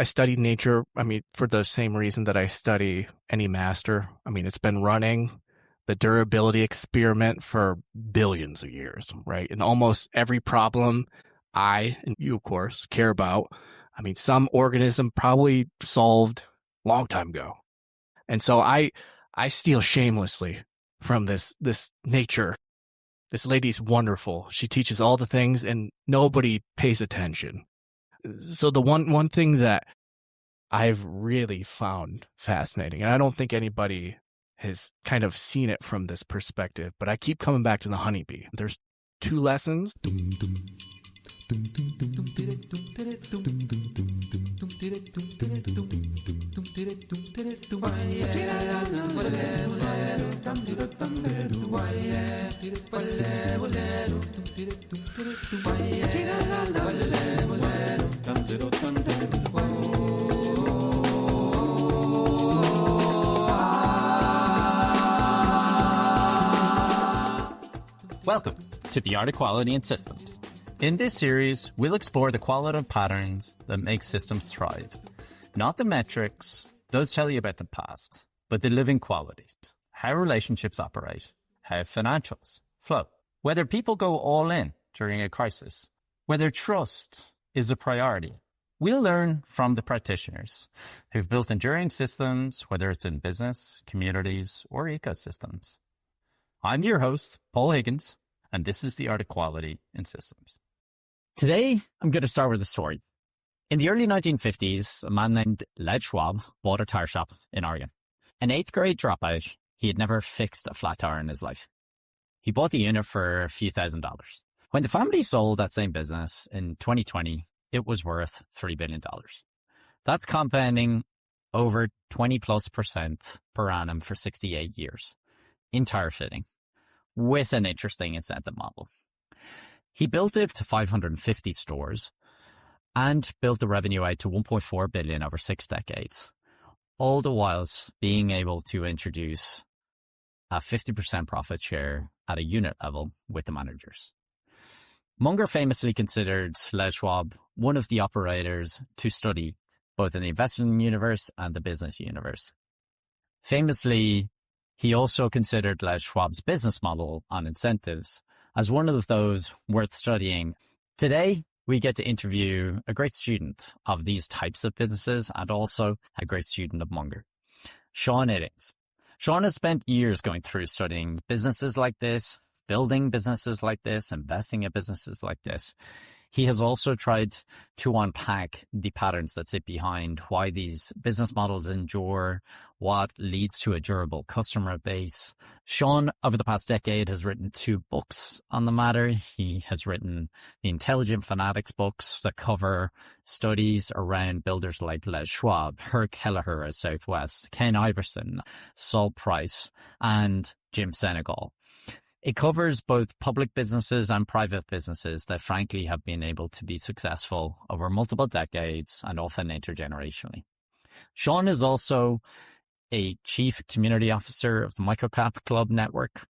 I study nature, for the same reason that I study any master. It's been running the durability experiment for billions of years, right? And almost every problem I, and you, of course, care about, some organism probably solved a long time ago. And so I steal shamelessly from this nature. This lady's wonderful. She teaches all the things and nobody pays attention. So the one thing that I've really found fascinating, and I don't think anybody has kind of seen it from this perspective, but I keep coming back to the honeybee. There's two lessons. Welcome to the Art of Quality in Systems. In this series, we'll explore the qualitative patterns that make systems thrive. Not the metrics, those tell you about the past, but the living qualities, how relationships operate, how financials flow, whether people go all in during a crisis, whether trust is a priority. We'll learn from the practitioners who've built enduring systems, whether it's in business, communities, or ecosystems. I'm your host, Paul Higgins, and this is the Art of Quality in Systems. Today, I'm going to start with a story. In the early 1950s, a man named Les Schwab bought a tire shop in Oregon. An 8th grade dropout, he had never fixed a flat tire in his life. He bought the unit for a few $1,000s. When the family sold that same business in 2020, it was worth $3 billion. That's compounding over 20+% per annum for 68 years. In tire fitting, with an interesting incentive model. He built it to 550 stores and built the revenue out to $1.4 billion over 6 decades, all the whilst being able to introduce a 50% profit share at a unit level with the managers. Munger famously considered Les Schwab one of the operators to study both in the investment universe and the business universe. Famously, he also considered Les Schwab's business model on incentives as one of those worth studying. Today, we get to interview a great student of these types of businesses and also a great student of Munger, Sean Iddings. Sean has spent years going through studying businesses like this, building businesses like this, investing in businesses like this. He has also tried to unpack the patterns that sit behind why these business models endure, what leads to a durable customer base. Sean, over the past decade, has written 2 books on the matter. He has written the Intelligent Fanatics books that cover studies around builders like Les Schwab, Herc Kelleher at Southwest, Ken Iverson, Saul Price, and Jim Senegal. It covers both public businesses and private businesses that frankly have been able to be successful over multiple decades and often intergenerationally. Sean is also a chief community officer of the Microcap Club Network.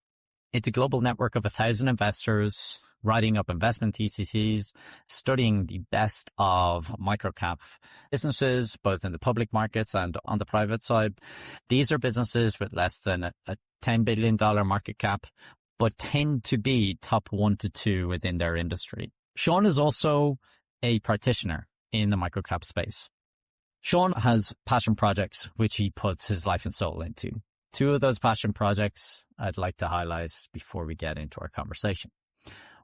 It's a global network of 1,000 investors writing up investment theses, studying the best of microcap businesses, both in the public markets and on the private side. These are businesses with less than a $10 billion market cap, but tend to be top 1 to 2 within their industry. Sean is also a practitioner in the microcap space. Sean has passion projects which he puts his life and soul into. 2 of those passion projects I'd like to highlight before we get into our conversation.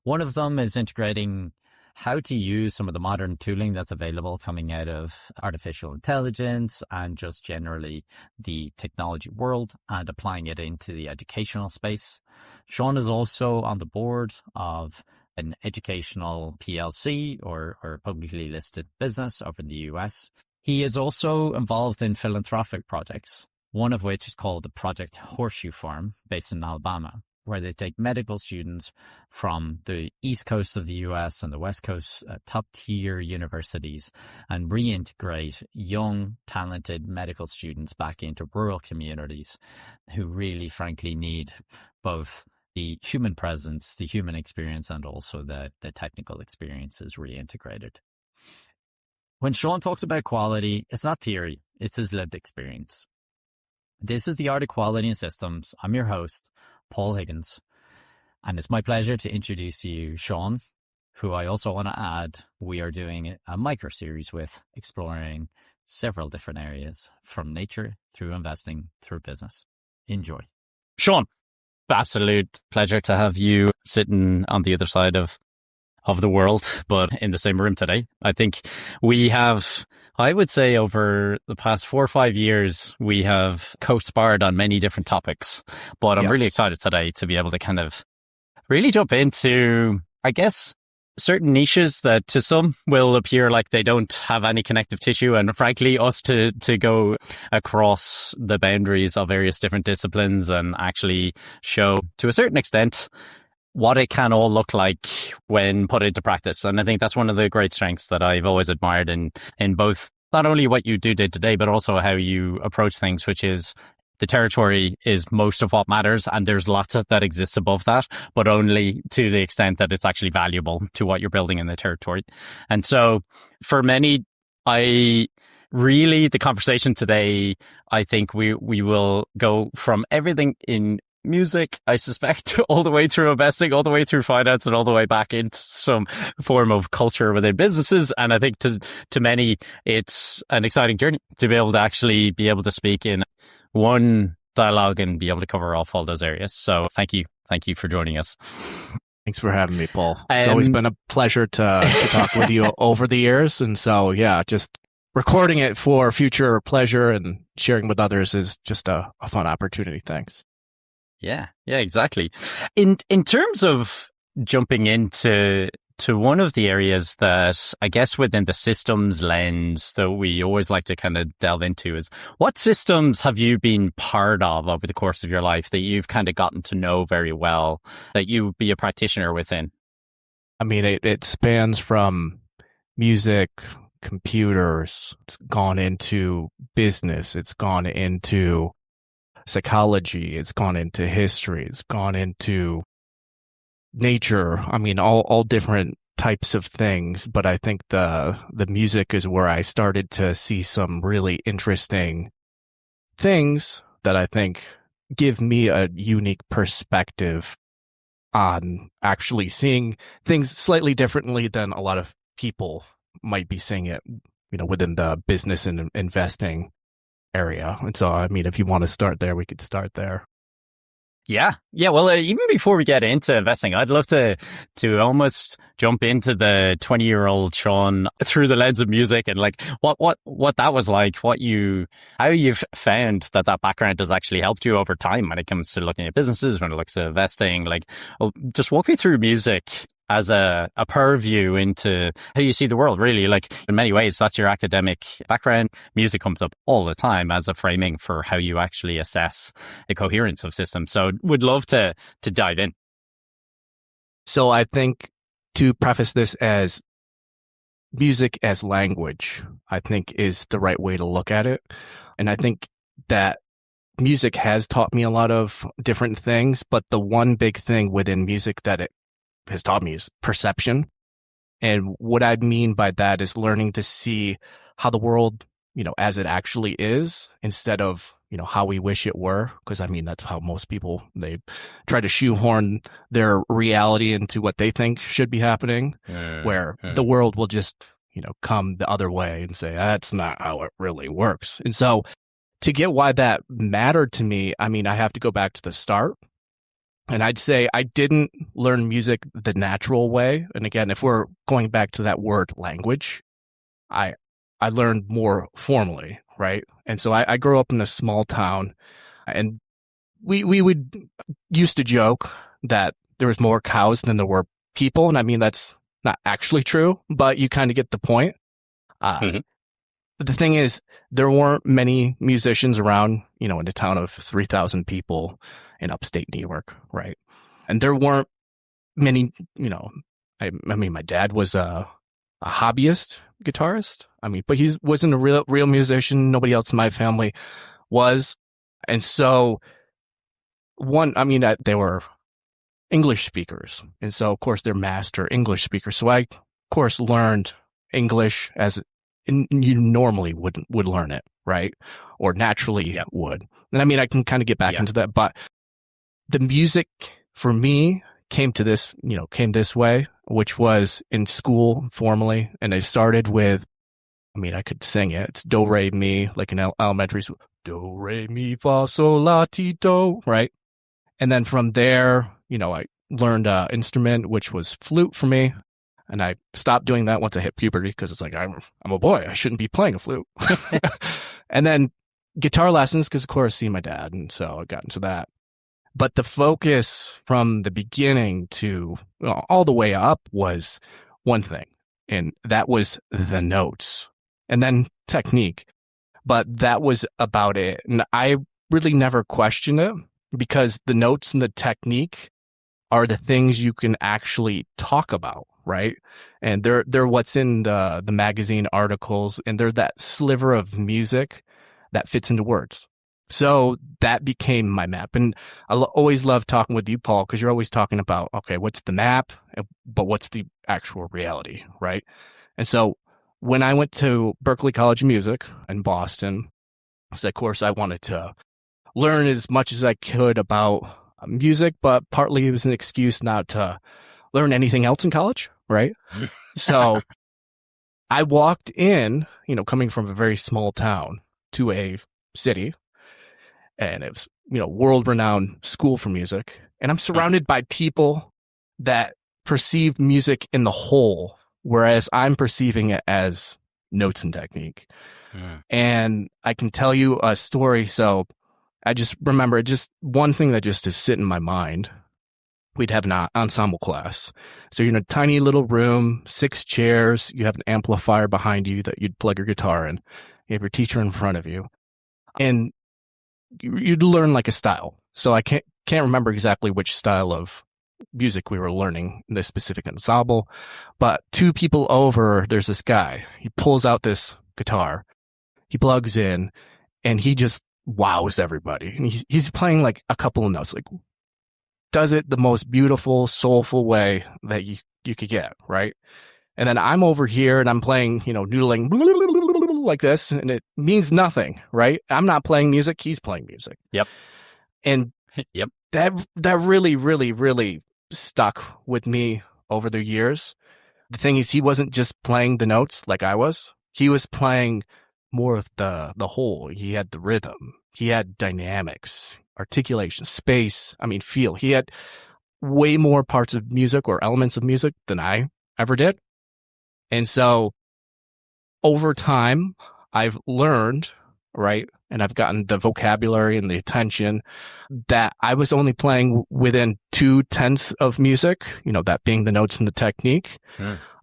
One of them is integrating how to use some of the modern tooling that's available coming out of artificial intelligence and just generally the technology world and applying it into the educational space. Sean is also on the board of an educational PLC or publicly listed business over in the US. He is also involved in philanthropic projects, one of which is called the Project Horseshoe Farm based in Alabama, where they take medical students from the East Coast of the US and the West Coast top-tier universities and reintegrate young, talented medical students back into rural communities who really, frankly, need both the human presence, the human experience, and also the technical experiences reintegrated. When Sean talks about quality, it's not theory, it's his lived experience. This is The Art of Quality in Systems. I'm your host, Paul Higgins, and it's my pleasure to introduce you Sean, who I also want to add, we are doing a micro-series with, exploring several different areas, from nature through investing through business. Enjoy. Sean, absolute pleasure to have you sitting on the other side of the world, but in the same room today. I think we have, I would say over the past 4 or 5 years, we have co-sparred on many different topics, but I'm really excited today to be able to kind of really jump into, I guess, certain niches that to some will appear like they don't have any connective tissue, and frankly us to go across the boundaries of various different disciplines and actually show to a certain extent what it can all look like when put into practice. And I think that's one of the great strengths that I've always admired in both not only what you do day to day, but also how you approach things, which is the territory is most of what matters, and there's lots of that exists above that, but only to the extent that it's actually valuable to what you're building in the territory. And so for many, the conversation today, I think we will go from everything in music, I suspect, all the way through investing, all the way through finance, and all the way back into some form of culture within businesses. And I think to many, it's an exciting journey to be able to actually be able to speak in one dialogue and be able to cover off all those areas. So thank you for joining us. Thanks for having me, Paul. It's always been a pleasure to talk with you over the years. And so, yeah, just recording it for future pleasure and sharing with others is just a fun opportunity. Thanks. Yeah, exactly. In terms of jumping into one of the areas that I guess within the systems lens that we always like to kind of delve into is, what systems have you been part of over the course of your life that you've kind of gotten to know very well, that you be a practitioner within? I mean, it spans from music, computers, it's gone into business, it's gone into psychology, it's gone into history, it's gone into nature. I mean, all different types of things. But I think the music is where I started to see some really interesting things that I think give me a unique perspective on actually seeing things slightly differently than a lot of people might be seeing it, within the business and investing area. And so, I mean, if you want to start there, we could start there. Yeah. Well, even before we get into investing, I'd love to almost jump into the 20-year-old Sean through the lens of music, and like what that was like, how you've found that background has actually helped you over time when it comes to looking at businesses, when it looks at investing. Like, just walk me through music as a purview into how you see the world, really. Like, in many ways, that's your academic background. Music comes up all the time as a framing for how you actually assess the coherence of systems. So would love to dive in. So I think, to preface this, as music as language, I think is the right way to look at it. And I think that music has taught me a lot of different things, but the one big thing within music that it has taught me is perception. And what I mean by that is learning to see how the world, as it actually is, instead of, how we wish it were. Because I mean, that's how most people, they try to shoehorn their reality into what they think should be happening, where the world will just, come the other way and say, that's not how it really works. And so to get why that mattered to me, I mean, I have to go back to the start. And I'd say I didn't learn music the natural way. And again, if we're going back to that word language, I learned more formally, right? And so I grew up in a small town, and we would used to joke that there was more cows than there were people. And I mean, that's not actually true, but you kind of get the point. But the thing is, there weren't many musicians around, in a town of 3,000 people in upstate New York, right? And there weren't many, I mean, my dad was a hobbyist guitarist. I mean, but he wasn't a real musician. Nobody else in my family was. And so they were English speakers. And so, of course, they're master English speakers. So I, of course, learned English as you normally would learn it, right? Or naturally would. And I mean, I can kind of get back into that, but the music for me came this way, which was in school formally. And I started with, I mean, I could sing it. It's do, re, mi, like in elementary school. Do, re, mi, fa, sol, la, ti, do, right? And then from there, I learned an instrument, which was flute for me. And I stopped doing that once I hit puberty because it's like, I'm a boy. I shouldn't be playing a flute. And then guitar lessons because, of course, see my dad. And so I got into that. But the focus from the beginning to all the way up was one thing, and that was the notes and then technique. But that was about it. And I really never questioned it because the notes and the technique are the things you can actually talk about, right? And they're what's in the magazine articles, and they're that sliver of music that fits into words. So that became my map. And I always love talking with you, Paul, because you're always talking about, okay, what's the map, but what's the actual reality, right? And so when I went to Berklee College of Music in Boston, so of course I wanted to learn as much as I could about music, but partly it was an excuse not to learn anything else in college, right? So I walked in, coming from a very small town to a city, and it was, world-renowned school for music. And I'm surrounded by people that perceive music in the whole, whereas I'm perceiving it as notes and technique. And I can tell you a story. So I just remember just one thing that just is sitting in my mind. We'd have an ensemble class. So you're in a tiny little room, 6 chairs. You have an amplifier behind you that you'd plug your guitar in. You have your teacher in front of you. And you'd learn like a style. So I can't remember exactly which style of music we were learning in this specific ensemble, but 2 people over, there's this guy. He pulls out this guitar, he plugs in, and he just wows everybody. And he's playing like a couple of notes, like does it the most beautiful, soulful way that you could get, right? And then I'm over here and I'm playing, noodling like this, and it means nothing, right? I'm not playing music, he's playing music. Yep. And yep. That really, really, really stuck with me over the years. The thing is, he wasn't just playing the notes like I was. He was playing more of the whole. He had the rhythm. He had dynamics, articulation, space. I mean, feel. He had way more parts of music or elements of music than I ever did. And so over time, I've learned, right, and I've gotten the vocabulary and the attention that I was only playing within 2/10 of music, that being the notes and the technique,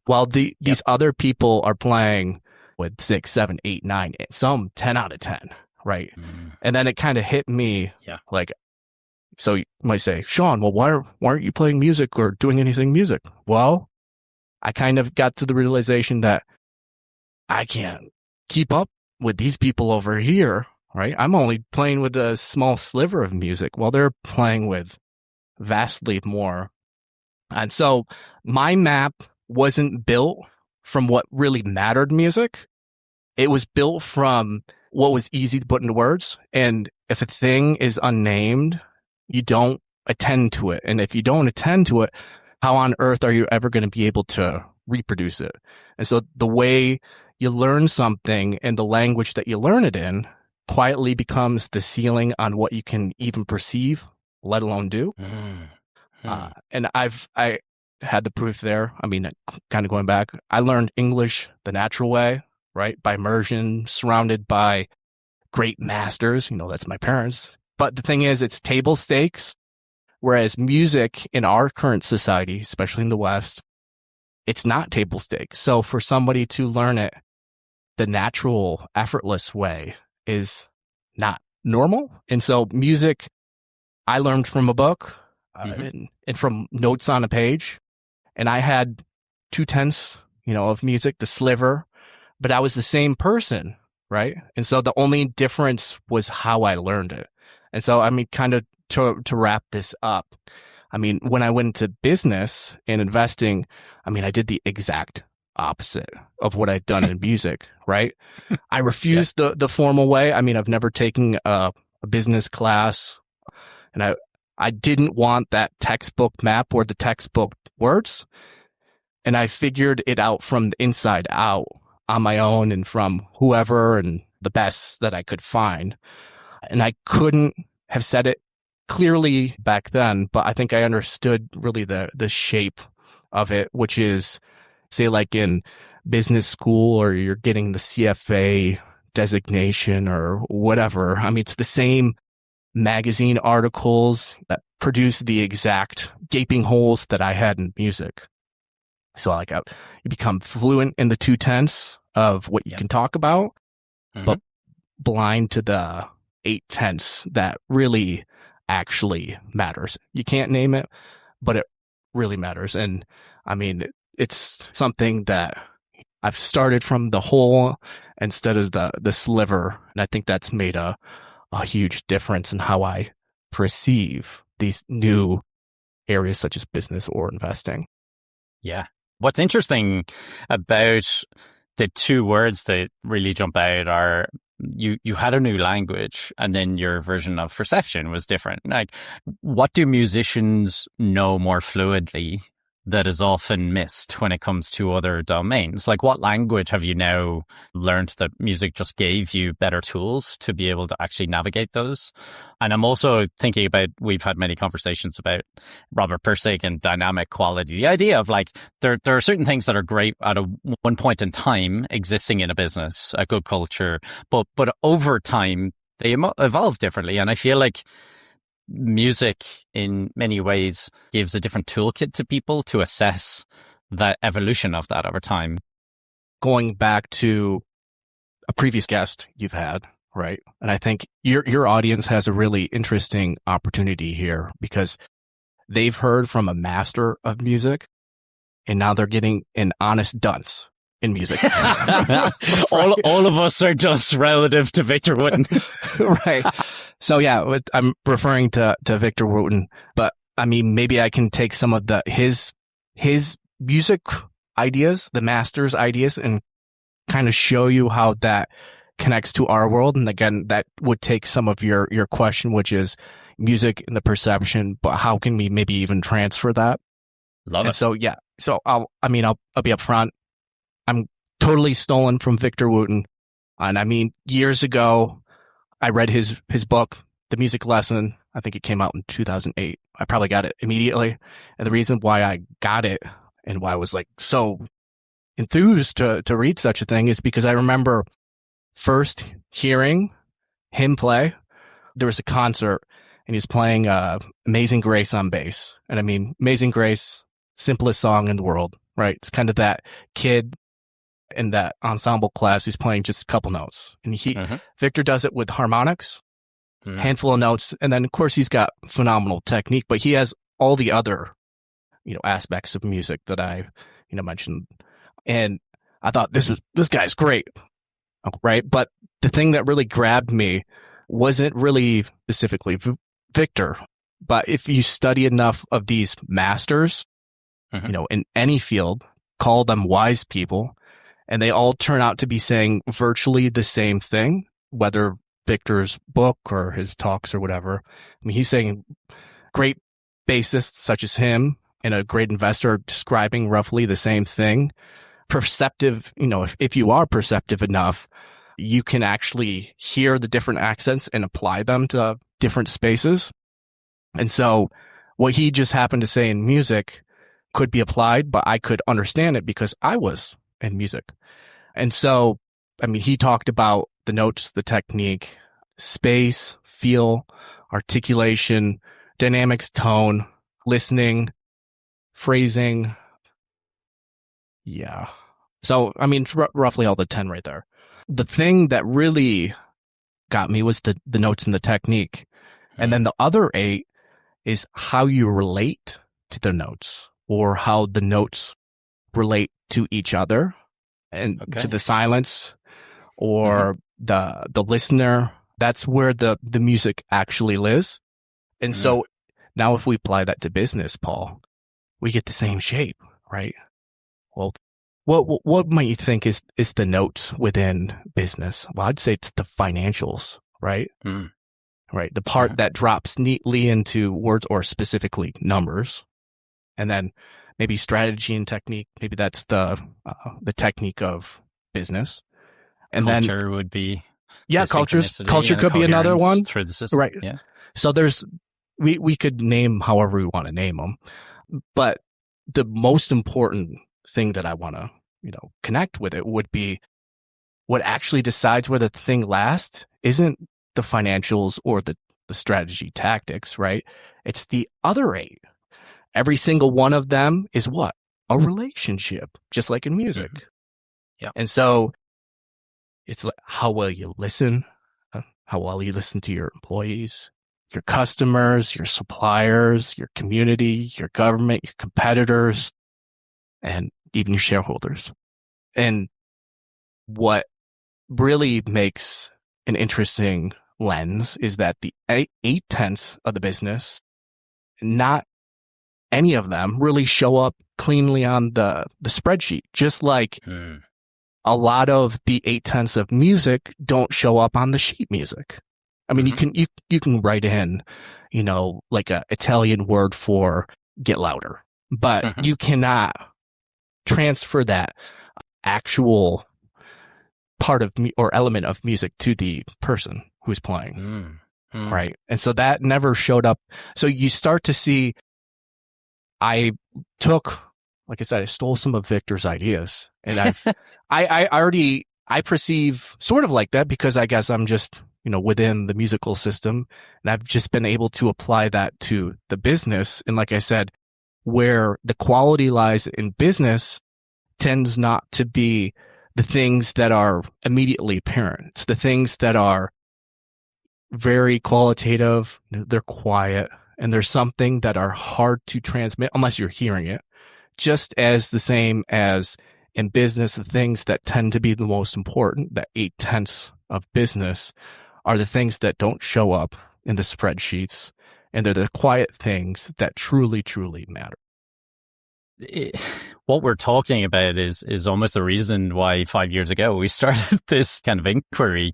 while these other people are playing with 6, 7, 8, 9, some 10 out of 10, right? And then it kind of hit me like, so you might say, Sean, well, why aren't you playing music or doing anything music? Well, I kind of got to the realization that I can't keep up with these people over here, right? I'm only playing with a small sliver of music while they're playing with vastly more. And so my map wasn't built from what really mattered music. It was built from what was easy to put into words. And if a thing is unnamed, you don't attend to it. And if you don't attend to it, how on earth are you ever going to be able to reproduce it? And so the way you learn something and the language that you learn it in quietly becomes the ceiling on what you can even perceive, let alone do. And I had the proof there. I mean, kind of going back, I learned English the natural way, right? By immersion, surrounded by great masters. That's my parents. But the thing is, it's table stakes. Whereas music in our current society, especially in the West, it's not table stakes. So for somebody to learn it the natural, effortless way is not normal. And so music, I learned from a book and from notes on a page. And I had 2/10, of music, the sliver, but I was the same person, right? And so the only difference was how I learned it. And so, I mean, kind of to wrap this up, I mean, when I went into business and investing, I mean, I did the exact opposite of what I'd done in music, right? I Yeah. refused the formal way. I mean, I've never taken a business class, and I didn't want that textbook map or the textbook words. And I figured it out from the inside out on my own and from whoever and the best that I could find. And I couldn't have said it clearly back then, but I think I understood really the shape of it, which is, say, like in business school or you're getting the CFA designation or whatever. I mean, it's the same magazine articles that produce the exact gaping holes that I had in music. So like you become fluent in the two tenths of what you can talk about, but blind to the eight tenths that really actually matters. You can't name it, but it really matters. And I mean, it's something that I've started from the whole instead of the sliver. And I think that's made a huge difference in how I perceive these new areas such as business or investing. Yeah. What's interesting about the two words that really jump out are you had a new language and then your version of perception was different. Like, what do musicians know more fluidly that is often missed when it comes to other domains? Like, what language have you now learned that music just gave you better tools to be able to actually navigate those? And I'm also thinking about, we've had many conversations about Robert Pirsig and dynamic quality. The idea of like, there are certain things that are great at one point in time existing in a business, a good culture, but over time, they evolve differently. And I feel like music in many ways gives a different toolkit to people to assess the evolution of that over time. Going back to a previous guest you've had, right? And I think your audience has a really interesting opportunity here because they've heard from a master of music and now they're getting an honest dunce in music. all of us are dunce relative to Victor Wooten. Right. So yeah, I'm referring to Victor Wooten, but I mean, maybe I can take some of his music ideas, the master's ideas, and kind of show you how that connects to our world. And again, that would take some of your question, which is music and the perception, but how can we maybe even transfer that? Love it. So yeah, so I'll be upfront. I'm totally stolen from Victor Wooten. And I mean, years ago, I read his book, The Music Lesson. I think it came out in 2008. I probably got it immediately. And the reason why I got it and why I was like so enthused to read such a thing is because I remember first hearing him play. There was a concert and he was playing Amazing Grace on bass. And I mean, Amazing Grace, simplest song in the world, right? It's kind of that kid in that ensemble class who's playing just a couple notes. And Victor does it with harmonics, handful of notes. And then of course he's got phenomenal technique, but he has all the other, aspects of music that I, mentioned. And I thought this guy's great. Right. But the thing that really grabbed me wasn't really specifically Victor, but if you study enough of these masters, in any field, call them wise people, and they all turn out to be saying virtually the same thing, whether Victor's book or his talks or whatever. I mean, he's saying great bassists such as him and a great investor are describing roughly the same thing. Perceptive, if you are perceptive enough, you can actually hear the different accents and apply them to different spaces. And so what he just happened to say in music could be applied, but I could understand it because I was in music. And so, I mean, he talked about the notes, the technique, space, feel, articulation, dynamics, tone, listening, phrasing. Yeah. So, I mean, roughly all the 10 right there. The thing that really got me was the notes and the technique. And then the other 8 is how you relate to the notes or how the notes relate to each other and to the silence or the listener. That's where the music actually lives. And so now if we apply that to business, Paul, we get the same shape, right? Well, what might you think is the notes within business? Well, I'd say it's the financials, right? Mm. Right. The part that drops neatly into words or specifically numbers, and then maybe strategy and technique. Maybe that's the technique of business. And then, Culture would be yeah, the synchronicity culture and could be another coherence one. through the system. Right. Yeah. So we could name however we want to name them, but the most important thing that I want to, connect with it would be what actually decides whether the thing lasts isn't the financials or the strategy tactics, right? It's the other eight. Every single one of them is what? A relationship, just like in music. Mm-hmm. Yeah. And so it's like how well you listen, how well you listen to your employees, your customers, your suppliers, your community, your government, your competitors, and even your shareholders. And what really makes an interesting lens is that the eight tenths of the business, not any of them really show up cleanly on the spreadsheet, just like a lot of the eight tenths of music don't show up on the sheet music. I mean, you can write in, like a Italian word for get louder, but you cannot transfer that actual part of or element of music to the person who's playing. Right. And so that never showed up. So you start to see, I took, like I said, I stole some of Victor's ideas, and I perceive sort of like that because I guess I'm just, within the musical system, and I've just been able to apply that to the business. And like I said, where the quality lies in business tends not to be the things that are immediately apparent. It's the things that are very qualitative, they're quiet, and there's something that are hard to transmit unless you're hearing it. Just as the same as in business, the things that tend to be the most important, the 8/10 of business, are the things that don't show up in the spreadsheets, and they're the quiet things that truly, truly matter. What we're talking about is almost the reason why 5 years ago we started this kind of inquiry.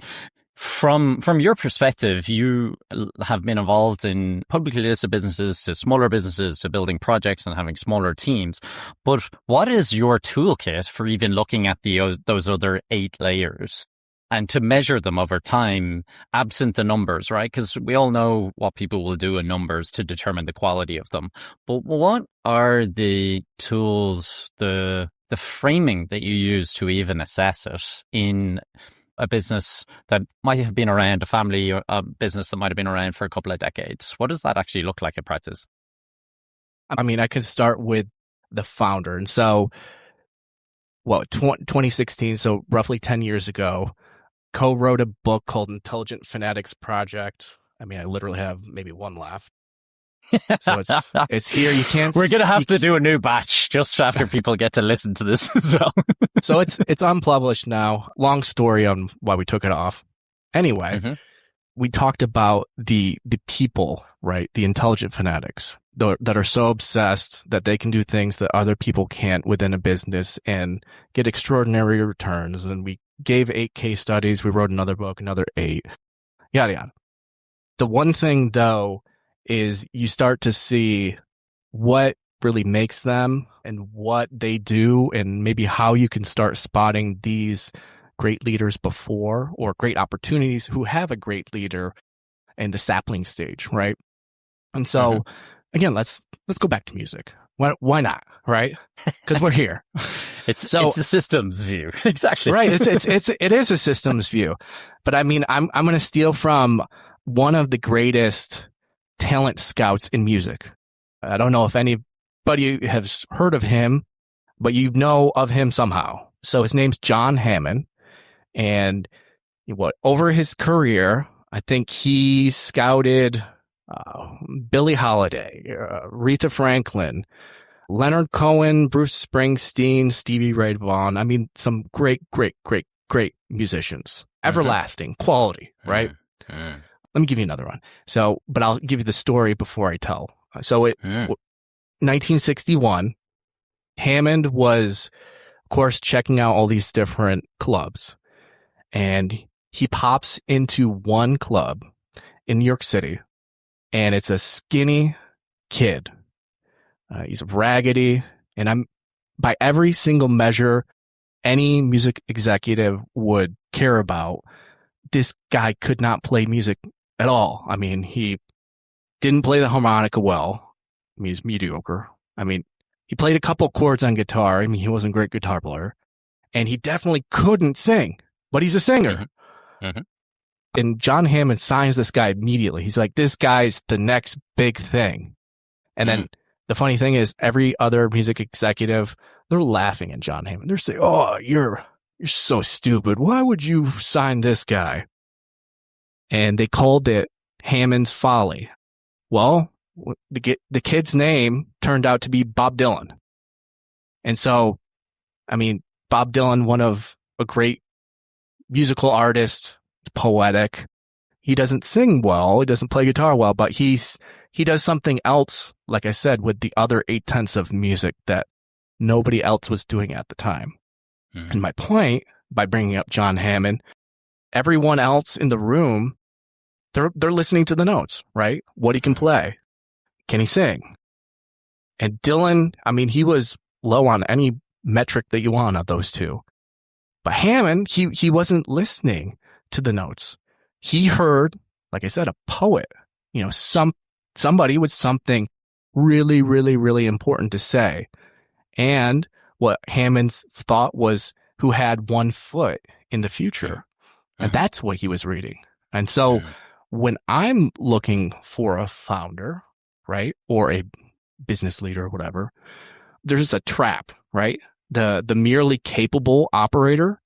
From your perspective, you have been involved in publicly listed businesses to smaller businesses to building projects and having smaller teams. But what is your toolkit for even looking at those other 8 layers and to measure them over time, absent the numbers, right? Because we all know what people will do in numbers to determine the quality of them. But what are the tools, the framing that you use to even assess it in a business that might have been around, a family or a business that might have been around for a couple of decades? What does that actually look like in practice? I mean, I could start with the founder. And so, 2016, so roughly 10 years ago, co-wrote a book called Intelligent Fanatics Project. I mean, I literally have maybe one left. So it's here. You can't. We're going to have to do a new batch just after people get to listen to this as well. So it's unpublished now. Long story on why we took it off. Anyway, we talked about the people, right? The intelligent fanatics that are so obsessed that they can do things that other people can't within a business and get extraordinary returns. And we gave 8 case studies. We wrote another book, another 8, yada, yada. The one thing though is you start to see what really makes them and what they do, and maybe how you can start spotting these great leaders before, or great opportunities who have a great leader in the sapling stage, right? And so, again, let's go back to music. Why not, right? Because we're here. It's a systems view, exactly. Right. It is a systems view, but I mean, I'm going to steal from one of the greatest talent scouts in music. I don't know if anybody has heard of him, but you know of him somehow. So his name's John Hammond, and over his career, I think he scouted Billie Holiday, Aretha Franklin, Leonard Cohen, Bruce Springsteen, Stevie Ray Vaughan. I mean, some great musicians, everlasting quality, right? Let me give you another one. So, but I'll give you the story before I tell. So 1961, Hammond was of course, checking out all these different clubs. And he pops into one club in New York City, and it's a skinny kid. He's raggedy, and I'm by every single measure any music executive would care about. This guy could not play music at all. I mean, he didn't play the harmonica well. I mean, he's mediocre. I mean, he played a couple chords on guitar. I mean, he wasn't a great guitar player, and he definitely couldn't sing, but he's a singer. Mm-hmm. And John Hammond signs this guy immediately. He's like, this guy's the next big thing. And then the funny thing is, every other music executive, they're laughing at John Hammond. They're saying, oh, you're so stupid. Why would you sign this guy? And they called it Hammond's Folly. Well, the kid's name turned out to be Bob Dylan. And so, I mean, Bob Dylan, one of a great musical artist, poetic. He doesn't sing well. He doesn't play guitar well, but he does something else, like I said, with the other 8/10 of music that nobody else was doing at the time. And my point, by bringing up John Hammond, everyone else in the room, they're listening to the notes, right? What he can play. Can he sing? And Dylan, I mean, he was low on any metric that you want of those two. But Hammond, he wasn't listening to the notes. He heard, like I said, a poet, you know, somebody with something really, really, really important to say. And what Hammond's thought was who had one foot in the future. And that's what he was reading. And so when I'm looking for a founder, right, or a business leader or whatever, there's a trap, right? The merely capable operator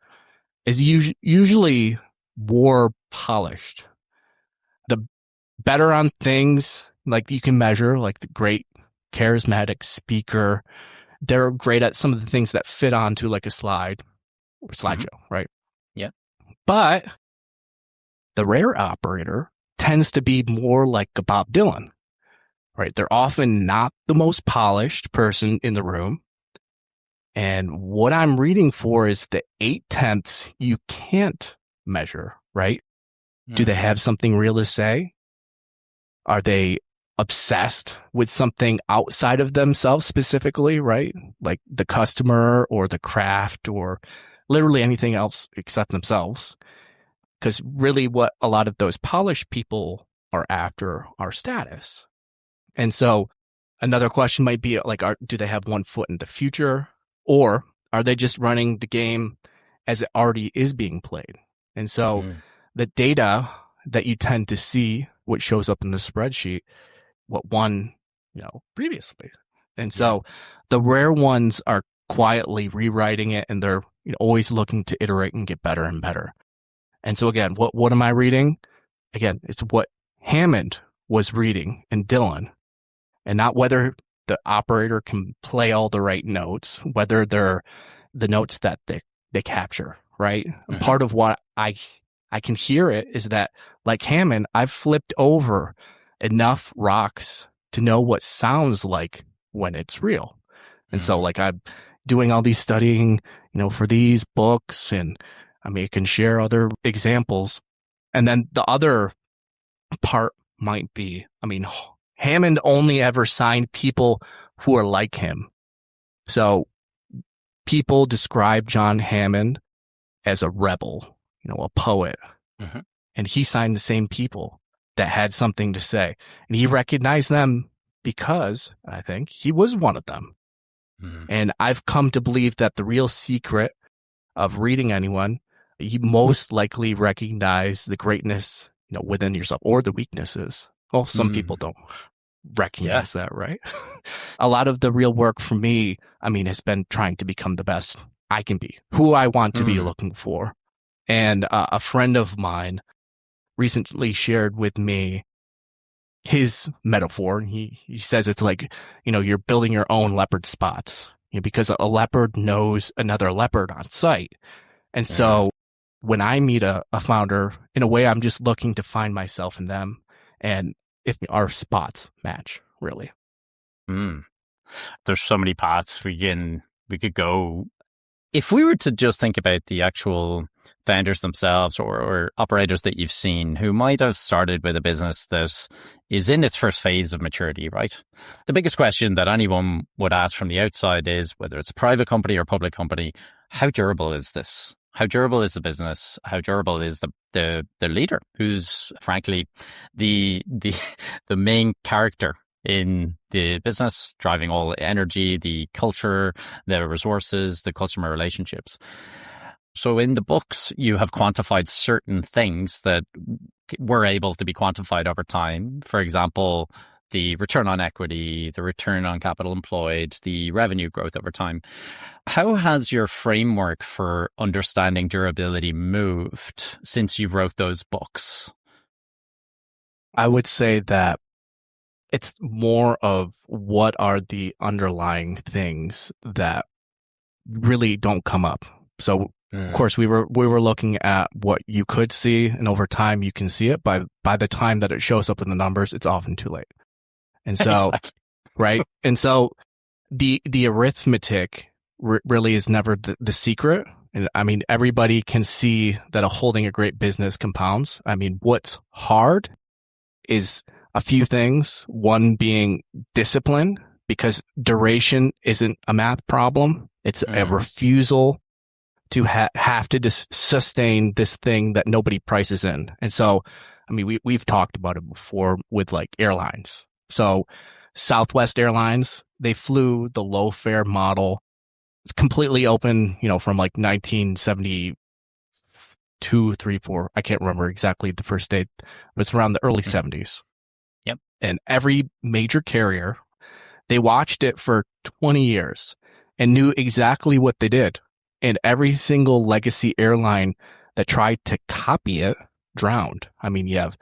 is usually more polished. The better on things like you can measure, like the great charismatic speaker, they're great at some of the things that fit onto like a slide or slideshow, right? Yeah. But the rare operator tends to be more like a Bob Dylan, right? They're often not the most polished person in the room. And what I'm reading for is the 8/10 you can't measure, right? Do they have something real to say? Are they obsessed with something outside of themselves specifically, right? Like the customer or the craft or literally anything else except themselves. Because really what a lot of those polished people are after are status. And so another question might be like, do they have one foot in the future? Or are they just running the game as it already is being played? And so the data that you tend to see, what shows up in the spreadsheet, what won, previously. And so the rare ones are quietly rewriting it, and they're always looking to iterate and get better and better. And so again, what am I reading? Again, it's what Hammond was reading and Dylan, and not whether the operator can play all the right notes, whether they're the notes that they capture, right? And part of what I can hear it is that, like Hammond, I've flipped over enough rocks to know what sounds like when it's real. And so like I'm doing all these studying, for these books, and I mean, I can share other examples. And then the other part might be, Hammond only ever signed people who are like him. So people describe John Hammond as a rebel, a poet. And he signed the same people that had something to say. And he recognized them because, I think, he was one of them. And I've come to believe that the real secret of reading anyone, you most likely recognize the greatness, within yourself, or the weaknesses. Well, some people don't recognize that, right? A lot of the real work for me, has been trying to become the best I can be, who I want to be looking for. And a friend of mine recently shared with me his metaphor. And he says it's like, you're building your own leopard spots, because a leopard knows another leopard on sight. And so when I meet a founder, in a way, I'm just looking to find myself in them, and if our spots match, really. There's so many paths we could go. If we were to just think about the actual founders themselves or operators that you've seen who might have started with a business that is in its first phase of maturity, right? The biggest question that anyone would ask from the outside is whether it's a private company or public company, how durable is this? How durable is the business? How durable is the leader who's frankly the the main character in the business, driving all energy, the culture, the resources, the customer relationships. So in the books, you have quantified certain things that were able to be quantified over time. For example, the return on equity, the return on capital employed, the revenue growth over time. How has your framework for understanding durability moved since you wrote those books? I would say that it's more of what are the underlying things that really don't come up. So of course we were looking at what you could see, and over time you can see it. By the time that it shows up in the numbers, it's often too late. And so, Exactly. right. And so the arithmetic really is never the secret. And I mean, everybody can see that holding a great business compounds. I mean, what's hard is a few things. One being discipline, because duration isn't a math problem. It's a refusal to have to sustain this thing that nobody prices in. And so, I mean, we've talked about it before with like airlines. So Southwest Airlines, they flew the low fare model. It's completely open, from like 1972, 3, 4. I can't remember exactly the first date, but it's around the early 70s. Yep. And every major carrier, they watched it for 20 years and knew exactly what they did. And every single legacy airline that tried to copy it drowned. I mean, you have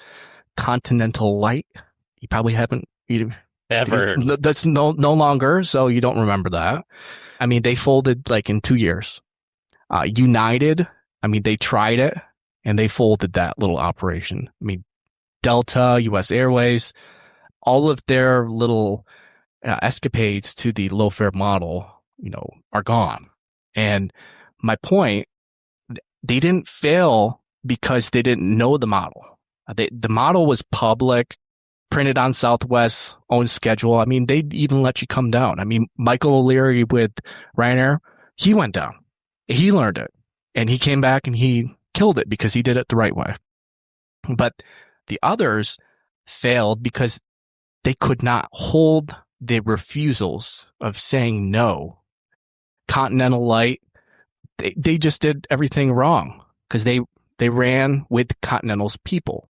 Continental Light. You probably haven't Ever. That's no longer, so you don't remember that. I mean, they folded like in 2 years. United, I mean, they tried it and they folded that little operation. I mean, Delta, US Airways, all of their little escapades to the low fare model, are gone. And my point, they didn't fail because they didn't know the model. The model was public, printed on Southwest's own schedule. I mean, they'd even let you come down. I mean, Michael O'Leary with Ryanair, he went down. He learned it. And he came back and he killed it because he did it the right way. But the others failed because they could not hold the refusals of saying no. Continental Light, they just did everything wrong because they ran with Continental's people.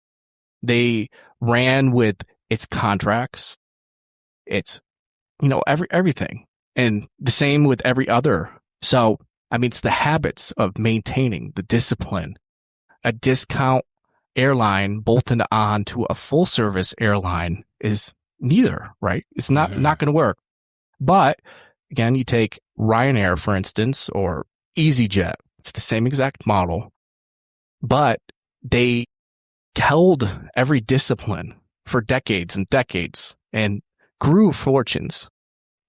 They ran with its contracts, its, everything. And the same with every other. So, I mean, it's the habits of maintaining the discipline. A discount airline bolted on to a full service airline is neither, right? It's not going to work. But again, you take Ryanair, for instance, or EasyJet. It's the same exact model, but they held every discipline for decades and decades and grew fortunes.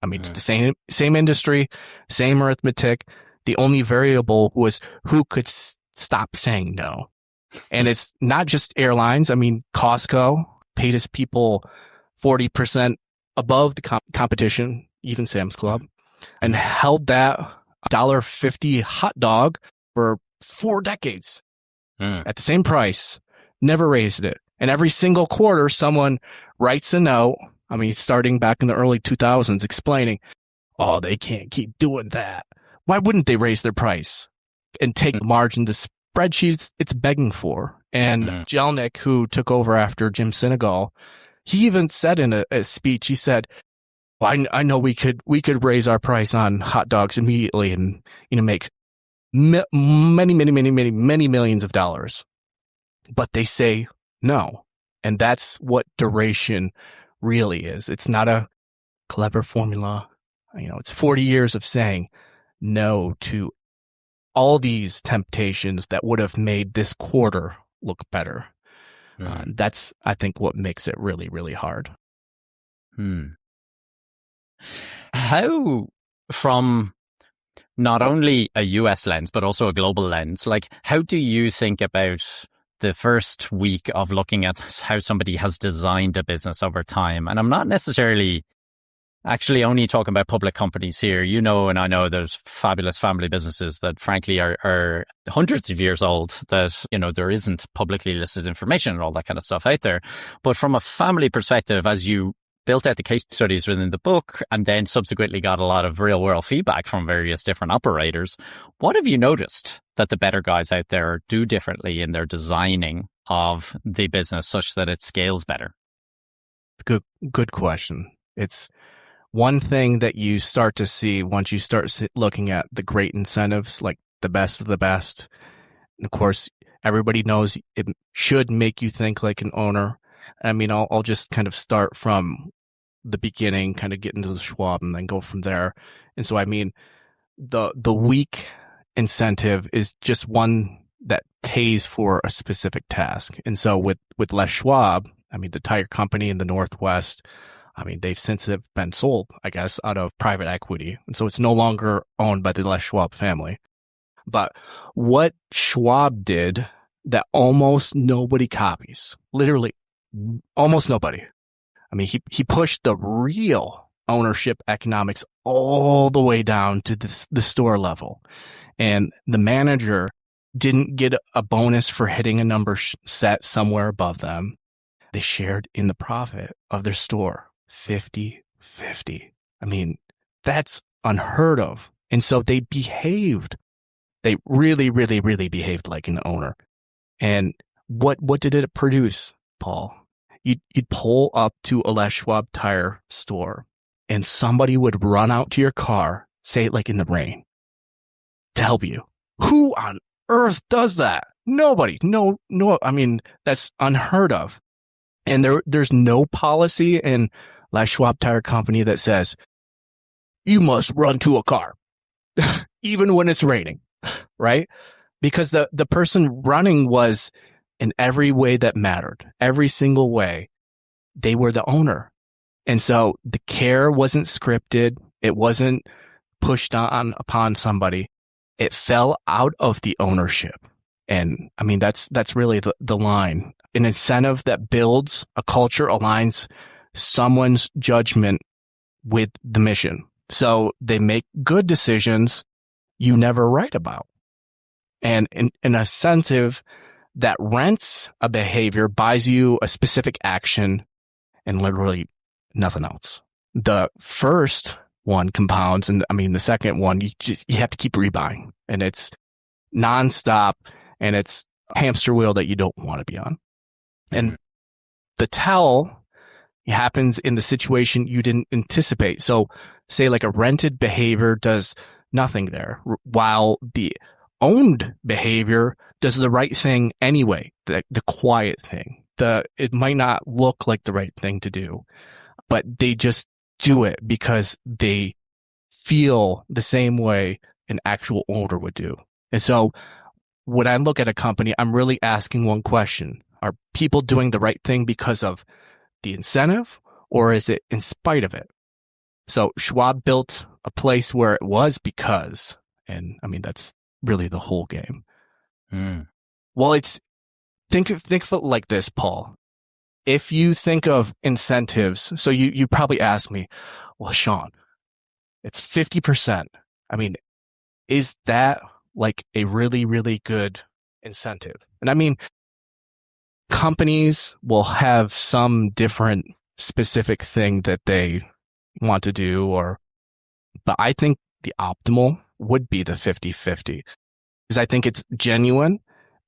I mean, it's the same industry, same arithmetic. The only variable was who could stop saying no. And it's not just airlines. I mean, Costco paid its people 40% above the competition, even Sam's Club, and held that $1.50 hot dog for 4 decades at the same price, never raised it. And every single quarter, someone writes a note, I mean, starting back in the early 2000s, explaining, oh, they can't keep doing that. Why wouldn't they raise their price and take the margin to spreadsheets it's begging for? And Jelnick, who took over after Jim Sinegal, he even said in a speech, he said, well, I know we could raise our price on hot dogs immediately and, make many millions of dollars. But they say no. And that's what duration really is. It's not a clever formula. It's 40 years of saying no to all these temptations that would have made this quarter look better. That's, I think, what makes it really, really hard. How, from not only a US lens, but also a global lens. Like, how do you think about the first week of looking at how somebody has designed a business over time? And I'm not necessarily actually only talking about public companies here. You know, and I know there's fabulous family businesses that frankly are hundreds of years old that, you know, there isn't publicly listed information and all that kind of stuff out there. But from a family perspective, as you built out the case studies within the book and then subsequently got a lot of real world feedback from various different operators, what have you noticed that the better guys out there do differently in their designing of the business such that it scales better? Good question. It's one thing that you start to see once you start looking at the great incentives, like the best of the best. And of course, everybody knows it should make you think like an owner. I mean, I'll just kind of start from the beginning, kind of get into the Schwab and then go from there. And so, I mean, the weak incentive is just one that pays for a specific task. And so with Les Schwab, I mean, the tire company in the Northwest, I mean, they've since have been sold, I guess, out of private equity. And so it's no longer owned by the Les Schwab family. But what Schwab did that almost nobody copies, literally almost nobody. I mean, he pushed the real ownership economics all the way down to the store level. And the manager didn't get a bonus for hitting a number set somewhere above them. They shared in the profit of their store. 50-50. I mean, that's unheard of. And so they really, really, really behaved like an owner. And what did it produce, Paul? You'd pull up to a Les Schwab tire store and somebody would run out to your car, say it like in the rain, to help you. Who on earth does that? Nobody. No, I mean, that's unheard of. And there's no policy in Les Schwab Tire Company that says, you must run to a car, even when it's raining, right? Because the person running was in every way that mattered, every single way. They were the owner. And so the care wasn't scripted. It wasn't pushed on upon somebody. It fell out of the ownership. And I mean, that's really the line. An incentive that builds a culture aligns someone's judgment with the mission. So they make good decisions you never write about. And an incentive that rents a behavior, buys you a specific action, and literally nothing else. The first one compounds, and I mean, the second one, you have to keep rebuying. And it's nonstop, and it's a hamster wheel that you don't want to be on. And the tell happens in the situation you didn't anticipate. So say like a rented behavior does nothing there, while the owned behavior does the right thing anyway, the quiet thing. It might not look like the right thing to do, but they just do it because they feel the same way an actual owner would do. And so when I look at a company, I'm really asking one question. Are people doing the right thing because of the incentive, or is it in spite of it? So Schwab built a place where it was because, and I mean, that's really the whole game. Well, think of it like this, Paul. If you think of incentives, so you probably ask me, well, Sean, it's 50%. I mean, is that like a really, really good incentive? And I mean, companies will have some different specific thing that they want to do, but I think the optimal would be the 50-50, because I think it's genuine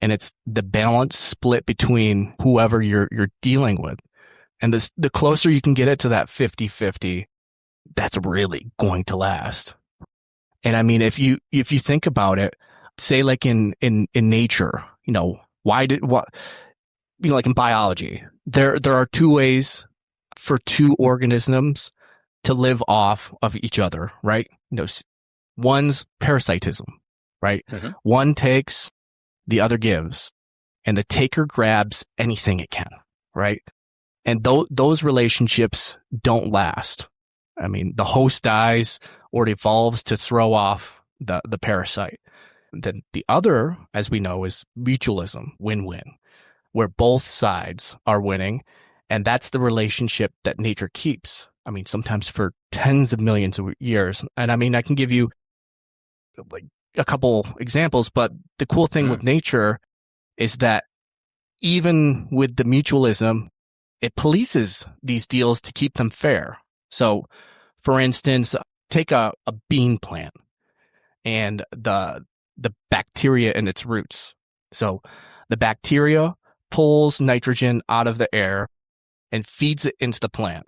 and it's the balance split between whoever you're dealing with. And the closer you can get it to that 50-50, that's really going to last. And I mean, if you think about it, say like in nature, you know, like in biology, there are two ways for two organisms to live off of each other, right? You know, one's parasitism, right? Mm-hmm. One takes, the other gives, and the taker grabs anything it can, right? And those relationships don't last. I mean, the host dies or it evolves to throw off the parasite. Then the other, as we know, is mutualism, win-win, where both sides are winning. And that's the relationship that nature keeps. I mean, sometimes for tens of millions of years. And I mean, I can give you like a couple examples, but the cool thing with nature is that even with the mutualism, it polices these deals to keep them fair. So, for instance, take a bean plant and the bacteria in its roots. So the bacteria pulls nitrogen out of the air and feeds it into the plant.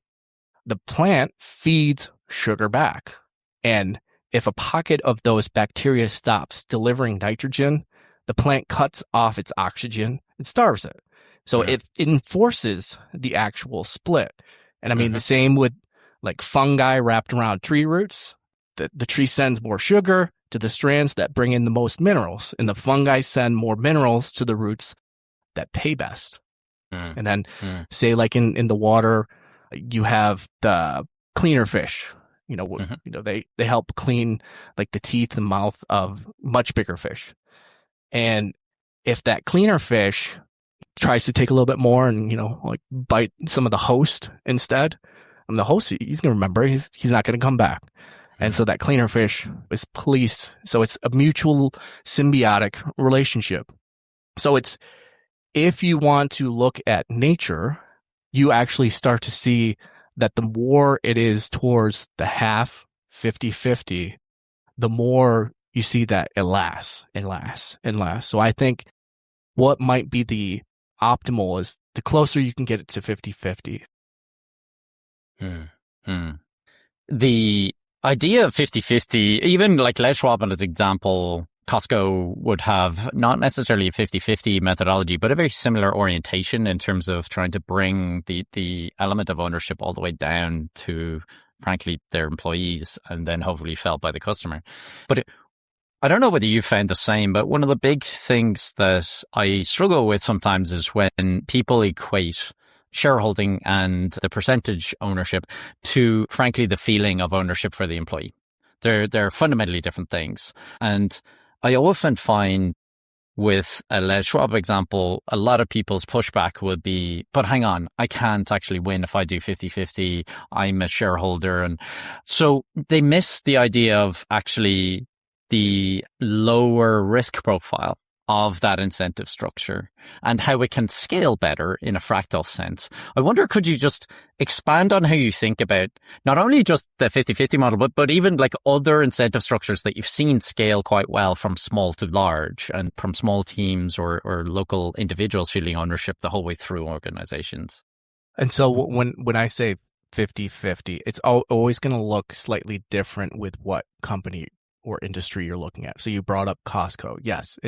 The plant feeds sugar back. And if a pocket of those bacteria stops delivering nitrogen, the plant cuts off its oxygen and starves it. So it enforces the actual split. And I mean, the same with like fungi wrapped around tree roots. The tree sends more sugar to the strands that bring in the most minerals, and the fungi send more minerals to the roots that pay best. And then say like in the water, you have the cleaner fish, they help clean like the teeth and mouth of much bigger fish. And if that cleaner fish tries to take a little bit more and, like bite some of the host instead, and the host, he's going to remember, he's not going to come back. And so that cleaner fish is policed. So it's a mutual symbiotic relationship. So if you want to look at nature, you actually start to see that the more it is towards the half 50-50, the more you see that it lasts and lasts and lasts. So I think what might be the optimal is the closer you can get it to 50-50. The idea of 50-50, even like Les Schwab as an example, Costco would have not necessarily a 50-50 methodology, but a very similar orientation in terms of trying to bring the element of ownership all the way down to, frankly, their employees and then hopefully felt by the customer. But I don't know whether you found the same, but one of the big things that I struggle with sometimes is when people equate shareholding and the percentage ownership to, frankly, the feeling of ownership for the employee. They're fundamentally different things. And I often find with a Les Schwab example, a lot of people's pushback would be, but hang on, I can't actually win if I do 50-50. I'm a shareholder. And so they miss the idea of actually the lower risk profile of that incentive structure and how it can scale better in a fractal sense. I wonder, could you just expand on how you think about not only just the 50-50 model, but even like other incentive structures that you've seen scale quite well from small to large and from small teams or local individuals feeling ownership the whole way through organizations? And so when I say 50-50, it's always going to look slightly different with what company or industry you're looking at. So you brought up Costco. Yes,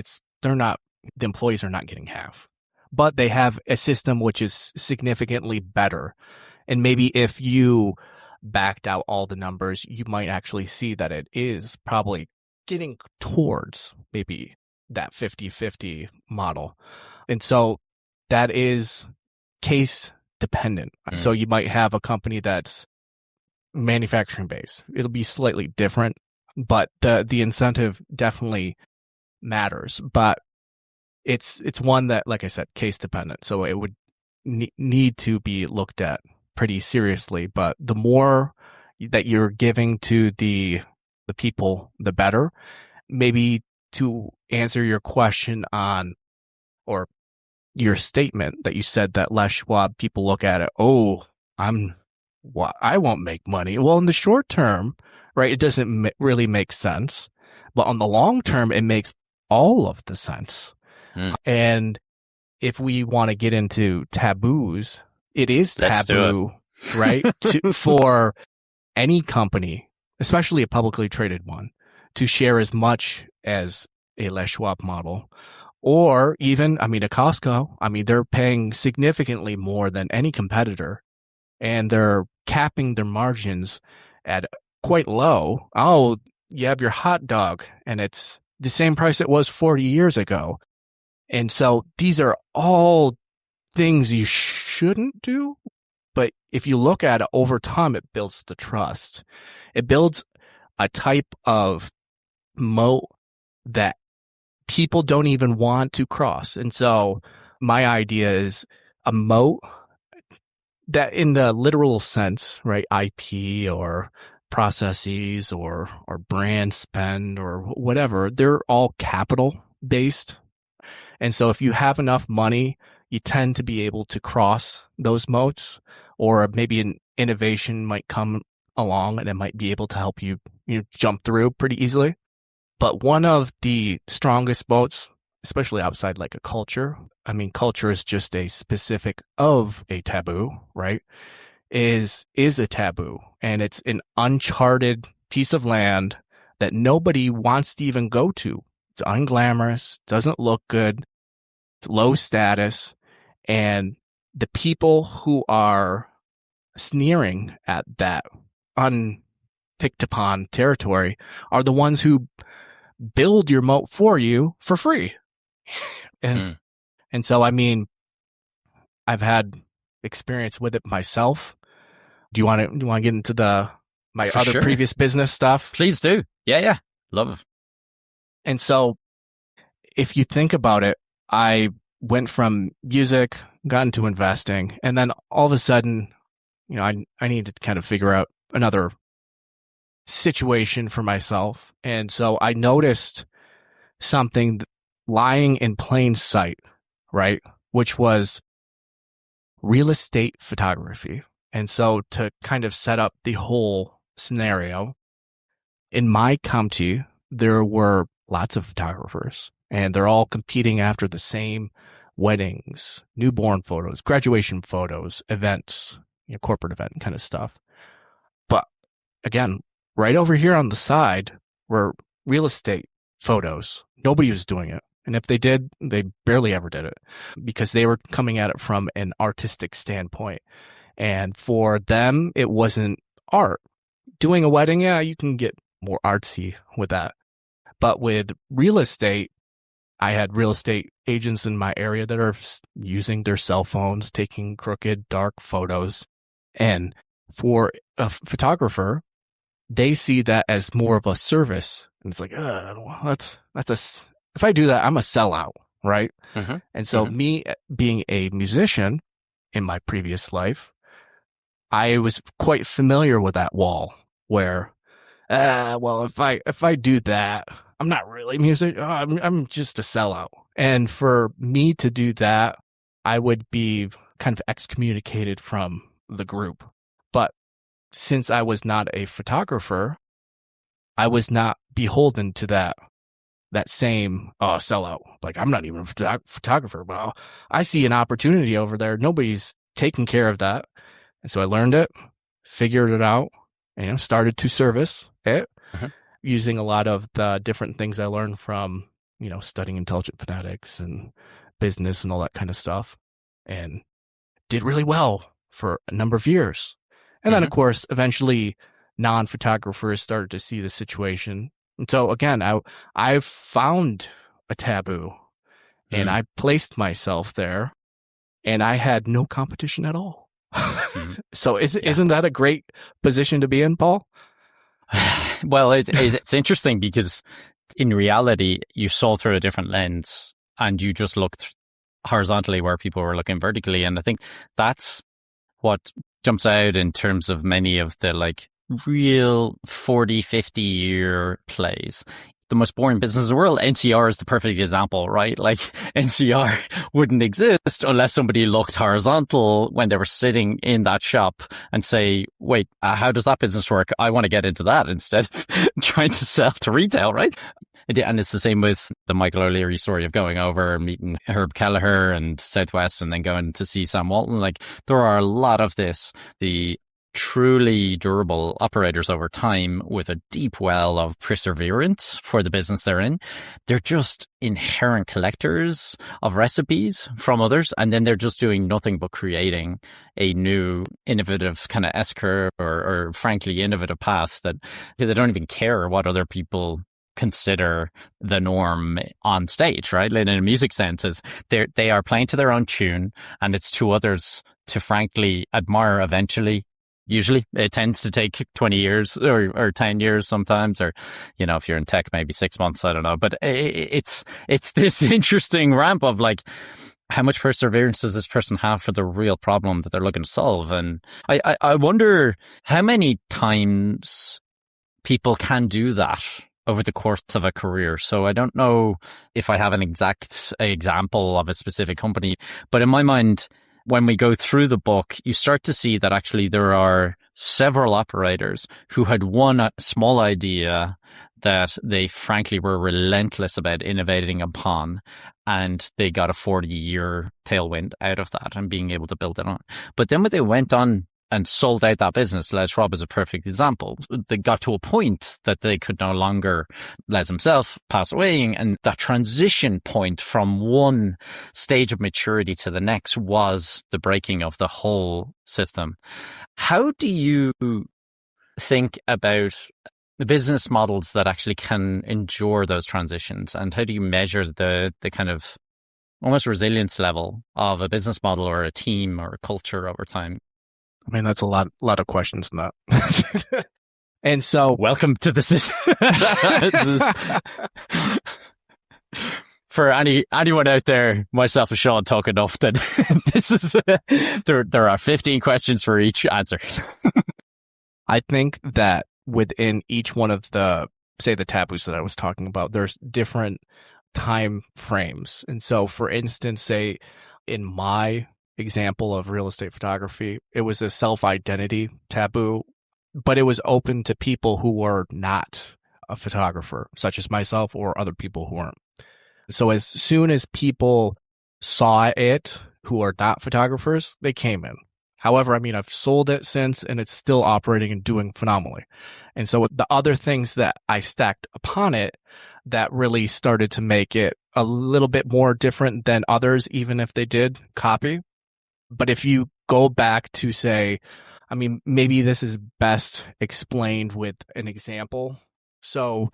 the employees are not getting half, but they have a system which is significantly better. And maybe if you backed out all the numbers, you might actually see that it is probably getting towards maybe that 50-50 model. And so that is case dependent. So you might have a company that's manufacturing based. It'll be slightly different, but the incentive definitely matters. But it's one that, like I said, case dependent. So it would need to be looked at pretty seriously. But the more that you're giving to the people, the better. Maybe to answer your question on, or your statement that you said that Les Schwab people look at it, I won't make money. Well, in the short term, right, it doesn't really make sense. But on the long term, it makes all of the sense. And if we want to get into taboos, it is taboo, right, for any company, especially a publicly traded one, to share as much as a Les Schwab model. Or even, a Costco, they're paying significantly more than any competitor, and they're capping their margins at quite low. Oh, you have your hot dog, and it's the same price it was 40 years ago. And so these are all things you shouldn't do. But if you look at it over time, it builds the trust. It builds a type of moat that people don't even want to cross. And so my idea is a moat that in the literal sense, right? IP or processes or brand spend or whatever, they're all capital based. And so if you have enough money, you tend to be able to cross those moats, or maybe an innovation might come along and it might be able to help you, jump through pretty easily. But one of the strongest moats, especially outside like a culture, I mean, culture is just a specific of a taboo, right? Is a taboo, and it's an uncharted piece of land that nobody wants to even go to. It's unglamorous, doesn't look good, it's low status, and the people who are sneering at that unpicked upon territory are the ones who build your moat for you for free. And so, I mean, I've had experience with it myself. Do you want to get into my For other sure. previous business stuff? Please do. Yeah. Love it. And so if you think about it, I went from music, got into investing, and then all of a sudden, I needed to kind of figure out another situation for myself. And so I noticed something lying in plain sight, right? Which was real estate photography. And so to kind of set up the whole scenario, in my county, there were lots of photographers, and they're all competing after the same weddings, newborn photos, graduation photos, events, corporate event kind of stuff. But again, right over here on the side were real estate photos. Nobody was doing it. And if they did, they barely ever did it because they were coming at it from an artistic standpoint. And for them, it wasn't art. Doing a wedding, yeah, you can get more artsy with that. But with real estate, I had real estate agents in my area that are using their cell phones, taking crooked, dark photos. And for a photographer, they see that as more of a service. And it's like, if I do that, I'm a sellout, right? Mm-hmm. And so me being a musician in my previous life, I was quite familiar with that wall where, if I do that, I'm not really music. I'm just a sellout. And for me to do that, I would be kind of excommunicated from the group. But since I was not a photographer, I was not beholden to that same sellout. Like, I'm not even a photographer. Well, I see an opportunity over there. Nobody's taking care of that. And so I learned it, figured it out, and started to service it using a lot of the different things I learned from, studying intelligent phonetics and business and all that kind of stuff, and did really well for a number of years. And then, of course, eventually non-photographers started to see the situation. And so, again, I found a taboo, and I placed myself there, and I had no competition at all. So isn't that a great position to be in, Paul? Well, it's interesting because in reality, you saw through a different lens and you just looked horizontally where people were looking vertically. And I think that's what jumps out in terms of many of the like real 40, 50-year plays. The most boring business in the world, NCR is the perfect example, right? Like NCR wouldn't exist unless somebody looked horizontal when they were sitting in that shop and say, wait, how does that business work? I want to get into that instead of trying to sell to retail, right? And it's the same with the Michael O'Leary story of going over and meeting Herb Kelleher and Southwest and then going to see Sam Walton. Like there are a lot of this, the truly durable operators over time with a deep well of perseverance for the business they're in. They're just inherent collectors of recipes from others, and then they're just doing nothing but creating a new innovative kind of S-curve or frankly innovative path that they don't even care what other people consider the norm on stage, right? Like in a music sense, is they are playing to their own tune, and it's to others to frankly admire eventually Usually it tends to take 20 years or 10 years sometimes, or, if you're in tech, maybe 6 months, I don't know. But it's this interesting ramp of like, how much perseverance does this person have for the real problem that they're looking to solve? And I wonder how many times people can do that over the course of a career. So I don't know if I have an exact example of a specific company, but in my mind, when we go through the book, you start to see that actually there are several operators who had one small idea that they frankly were relentless about innovating upon, and they got a 40-year tailwind out of that and being able to build it on. But then when they went on and sold out that business, Les Rob is a perfect example. They got to a point that they could no longer, Les himself passed away, and that transition point from one stage of maturity to the next was the breaking of the whole system. How do you think about the business models that actually can endure those transitions, and how do you measure the kind of almost resilience level of a business model or a team or a culture over time? I mean, that's a lot of questions in that. And so, welcome to the system. For anyone out there, myself and Sean talk enough that this is there are 15 questions for each answer. I think that within each one of the taboos that I was talking about, there's different time frames. And so, for instance, say in my example of real estate photography, it was a self-identity taboo, but it was open to people who were not a photographer, such as myself or other people who weren't. So as soon as people saw it who are not photographers, they came in. However, I mean, I've sold it since, and it's still operating and doing phenomenally. And so the other things that I stacked upon it that really started to make it a little bit more different than others, even if they did copy. But if you go back to say, I mean, maybe this is best explained with an example. So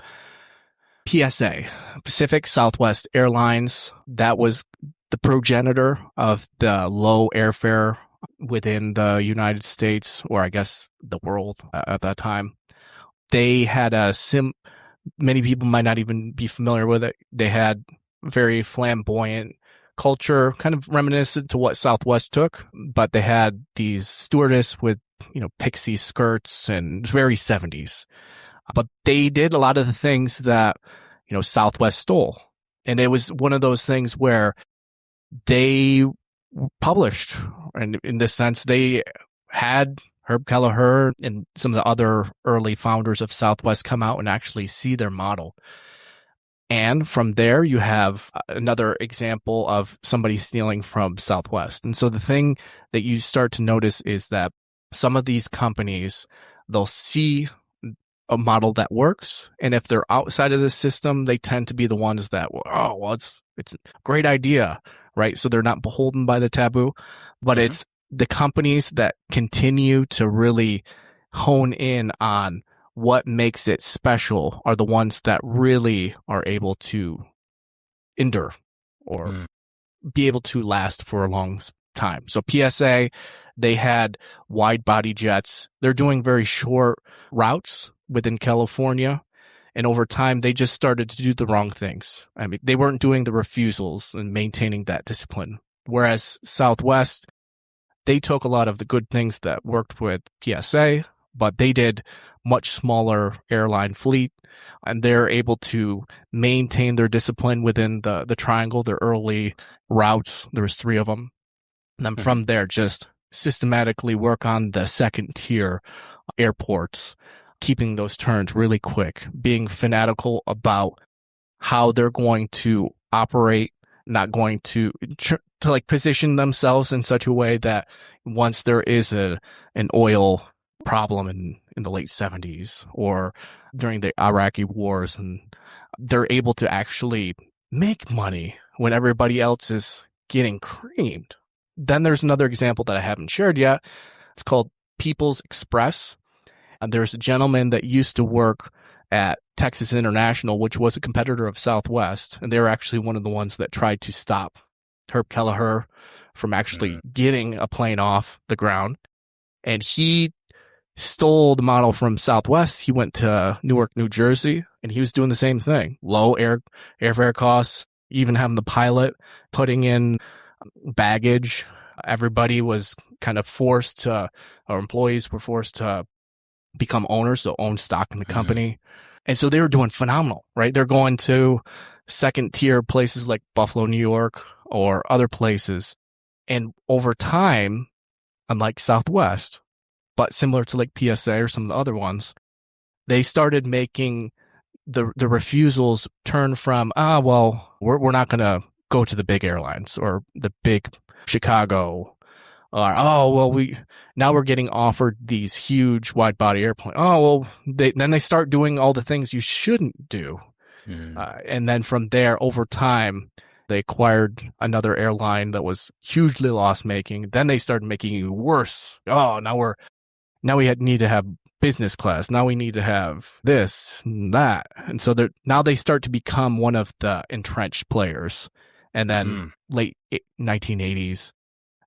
PSA, Pacific Southwest Airlines, that was the progenitor of the low airfare within the United States, or I guess the world at that time. They had many people might not even be familiar with it. They had very flamboyant culture, kind of reminiscent to what Southwest took, but they had these stewardess with, pixie skirts, and it's very 70s. But they did a lot of the things that, Southwest stole. And it was one of those things where they published, and in this sense, they had Herb Kelleher and some of the other early founders of Southwest come out and actually see their model. And from there, you have another example of somebody stealing from Southwest. And so the thing that you start to notice is that some of these companies, they'll see a model that works. And if they're outside of the system, they tend to be the ones that, it's a great idea, right? So they're not beholden by the taboo, but it's the companies that continue to really hone in on what makes it special are the ones that really are able to endure or be able to last for a long time. So PSA, they had wide body jets. They're doing very short routes within California. And over time, they just started to do the wrong things. I mean, they weren't doing the refusals and maintaining that discipline. Whereas Southwest, they took a lot of the good things that worked with PSA, but they did much smaller airline fleet, and they're able to maintain their discipline within the triangle, their early routes. There was 3 of them. And then from there, just systematically work on the second tier airports, keeping those turns really quick, being fanatical about how they're going to operate, not going to like position themselves in such a way that once there is an oil problem in the late 70s or during the Iraqi wars, and they're able to actually make money when everybody else is getting creamed. Then there's another example that I haven't shared yet. It's called People's Express. And there's a gentleman that used to work at Texas International, which was a competitor of Southwest. And they were actually one of the ones that tried to stop Herb Kelleher from actually getting a plane off the ground. And he stole the model from Southwest. He went to Newark, New Jersey, and he was doing the same thing. Low airfare costs, even having the pilot putting in baggage. Everybody was kind of forced to, or employees were forced to become owners, so own stock in the company. And so they were doing phenomenal, right? They're going to second tier places like Buffalo, New York, or other places. And over time, unlike Southwest, but similar to like PSA or some of the other ones, they started making the refusals turn from, well, we're not going to go to the big airlines or the big Chicago, or, now we're getting offered these huge wide body airplanes. Then they start doing all the things you shouldn't do. And then from there, over time, they acquired another airline that was hugely loss making. Then they started making it worse. Now we need to have business class. Now we need to have this and that. And so now they start to become one of the entrenched players. And then late 1980s,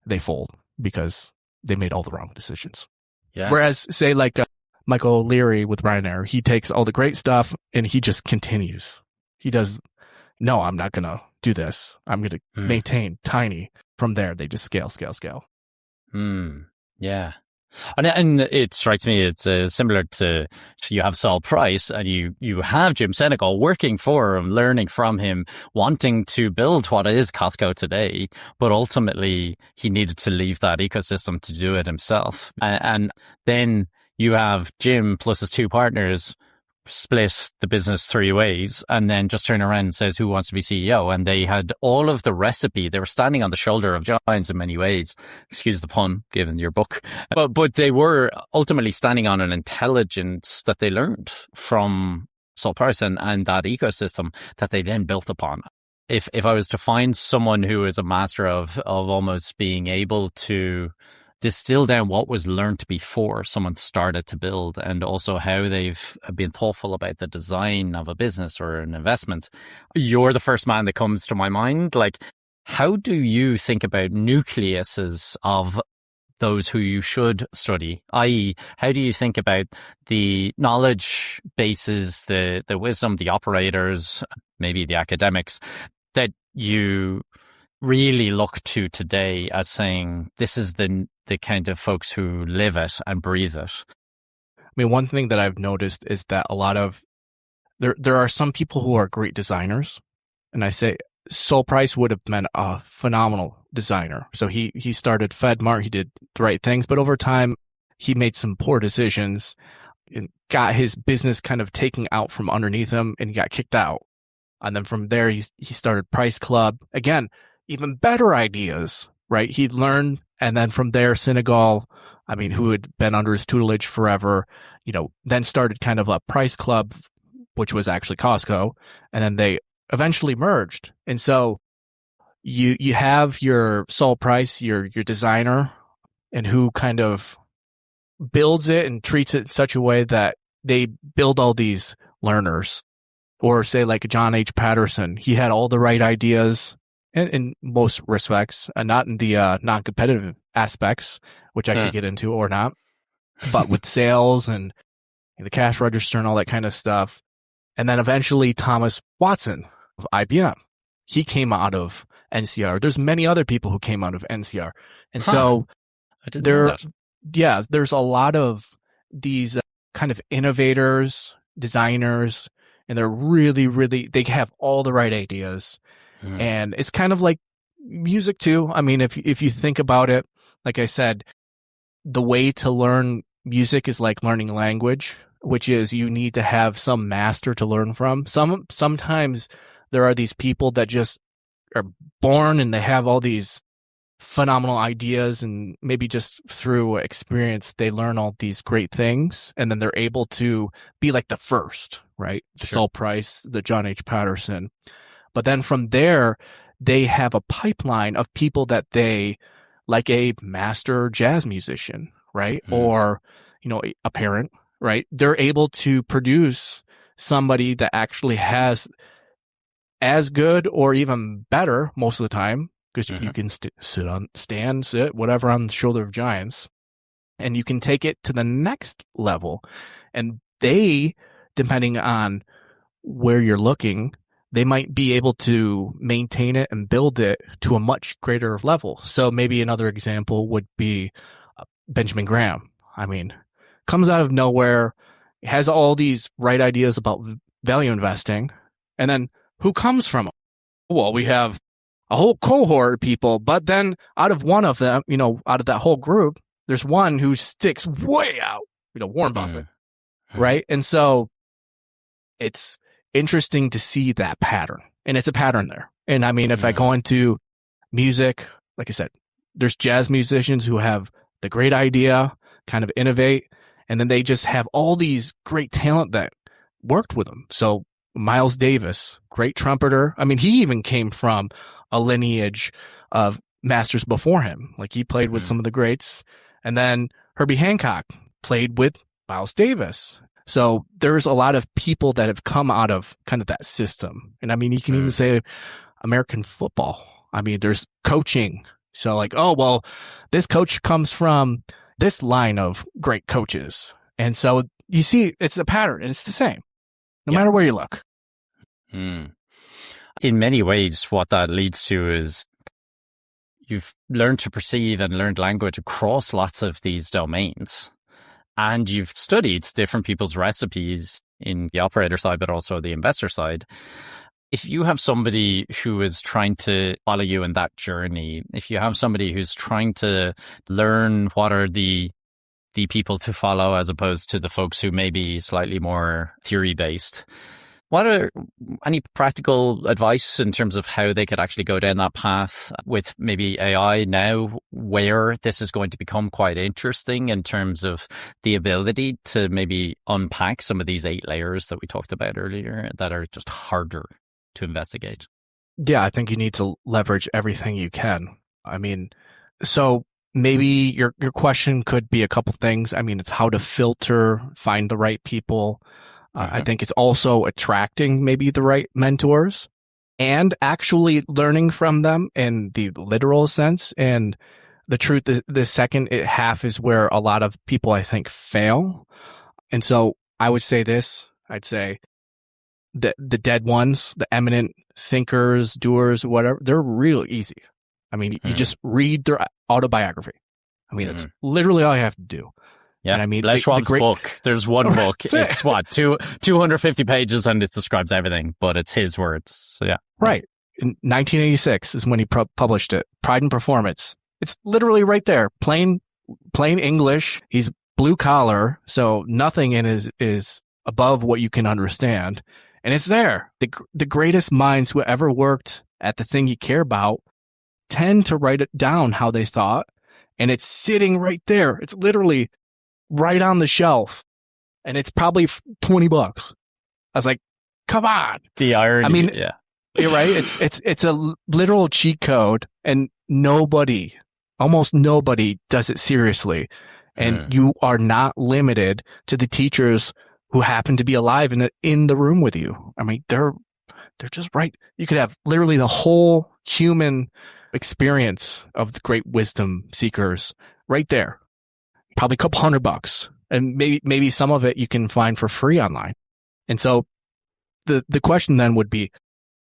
they fold because they made all the wrong decisions. Yeah. Whereas, say, like Michael O'Leary with Ryanair, he takes all the great stuff and he just continues. He does, no, I'm not going to do this. I'm going to maintain tiny. From there, they just scale. Yeah. And it strikes me it's similar to you have Saul Price and you have Jim Senegal working for him, learning from him, wanting to build what is Costco today, but ultimately he needed to leave that ecosystem to do it himself. And then you have Jim plus his two partners split the business three ways and then just turn around and says, who wants to be CEO? And they had all of the recipe. They were standing on the shoulder of giants in many ways. Excuse the pun, given your book. But they were ultimately standing on an intelligence that they learned from Saul Price and that ecosystem that they then built upon. If I was to find someone who is a master of almost being able to distill down what was learned before someone started to build and also how they've been thoughtful about the design of a business or an investment, you're the first man that comes to my mind. Like, how do you think about nucleuses of those who you should study? I.e., how do you think about the knowledge bases, the wisdom, the operators, maybe the academics that you really look to today as saying this is the kind of folks who live it and breathe it? I mean, one thing that I've noticed is that a lot of there are some people who are great designers, and I say Saul Price would have been a phenomenal designer. So he started FedMart, he did the right things, but over time he made some poor decisions and got his business kind of taken out from underneath him, and he got kicked out. And then from there he started Price Club. Again, even better ideas, right? He learned, and then from there, Senegal, I mean, who had been under his tutelage forever, then started kind of a Price Club, which was actually Costco, and then they eventually merged. And so you have your Saul Price, your designer, and who kind of builds it and treats it in such a way that they build all these learners. Or say like John H. Patterson, he had all the right ideas in most respects, and not in the non-competitive aspects, which I could get into or not, but with sales and the cash register and all that kind of stuff. And then eventually Thomas Watson of IBM, he came out of NCR. There's many other people who came out of NCR. And so there's a lot of these kind of innovators, designers, and they're really, really, they have all the right ideas. And it's kind of like music too. I mean, if you think about it, like I said, the way to learn music is like learning language, which is you need to have some master to learn from. Sometimes there are these people that just are born and they have all these phenomenal ideas, and maybe just through experience they learn all these great things, and then they're able to be like the first, right? The Saul Price, the John H. Patterson. But then from there, they have a pipeline of people that they, like a master jazz musician, right? Or, a parent, right? They're able to produce somebody that actually has as good or even better most of the time, because you can sit, whatever, on the shoulder of giants. and you can take it to the next level. And they, depending on where you're looking, they might be able to maintain it and build it to a much greater level. So maybe another example would be Benjamin Graham. I mean, comes out of nowhere, has all these right ideas about value investing. And then who comes from it? Well, we have a whole cohort of people, but then out of one of them, out of that whole group, there's one who sticks way out, Warren Buffett, right? And so it's interesting to see that pattern, and it's a pattern there. And I mean, if I go into music, like I said, there's jazz musicians who have the great idea, kind of innovate, and then they just have all these great talent that worked with them. So Miles Davis, great trumpeter. I mean, he even came from a lineage of masters before him. Like, he played with some of the greats. And then Herbie Hancock played with Miles Davis. So there's a lot of people that have come out of kind of that system. And I mean, you can even say American football. I mean, there's coaching. So like, oh, well, this coach comes from this line of great coaches. And so you see, it's a pattern, and it's the same, no matter where you look. In many ways, what that leads to is you've learned to perceive and learned language across lots of these domains. And you've studied different people's recipes in the operator side, but also the investor side. If you have somebody who is trying to follow you in that journey, if you have somebody who's trying to learn what are the people to follow as opposed to the folks who may be slightly more theory-based, what are any practical advice in terms of how they could actually go down that path with maybe AI now, where this is going to become quite interesting in terms of the ability to maybe unpack some of these 8 layers that we talked about earlier that are just harder to investigate? Yeah, I think you need to leverage everything you can. I mean, so maybe your question could be a couple things. I mean, it's how to filter, find the right people. I think it's also attracting maybe the right mentors and actually learning from them in the literal sense. And the truth, the second half is where a lot of people, I think, fail. And so I would say this, I'd say the dead ones, the eminent thinkers, doers, whatever, they're real easy. I mean, you just read their autobiography. I mean, it's literally all you have to do. Yeah, and I mean, Les Schwab's book. There's one book. It's what, 250 pages, and it describes everything, but it's his words. So yeah. Right. In 1986 is when he published it. Pride and Performance. It's literally right there. Plain English. He's blue collar, so nothing in is above what you can understand. And it's there. The greatest minds who ever worked at the thing you care about tend to write it down how they thought, and it's sitting right there. It's literally right on the shelf, and it's probably $20. I was like, come on. The irony. I mean, you're right. It's a literal cheat code, and almost nobody does it seriously. And you are not limited to the teachers who happen to be alive in the room with you. I mean, they're just right. You could have literally the whole human experience of the great wisdom seekers right there. Probably a couple $100, and maybe some of it you can find for free online. And so the question then would be,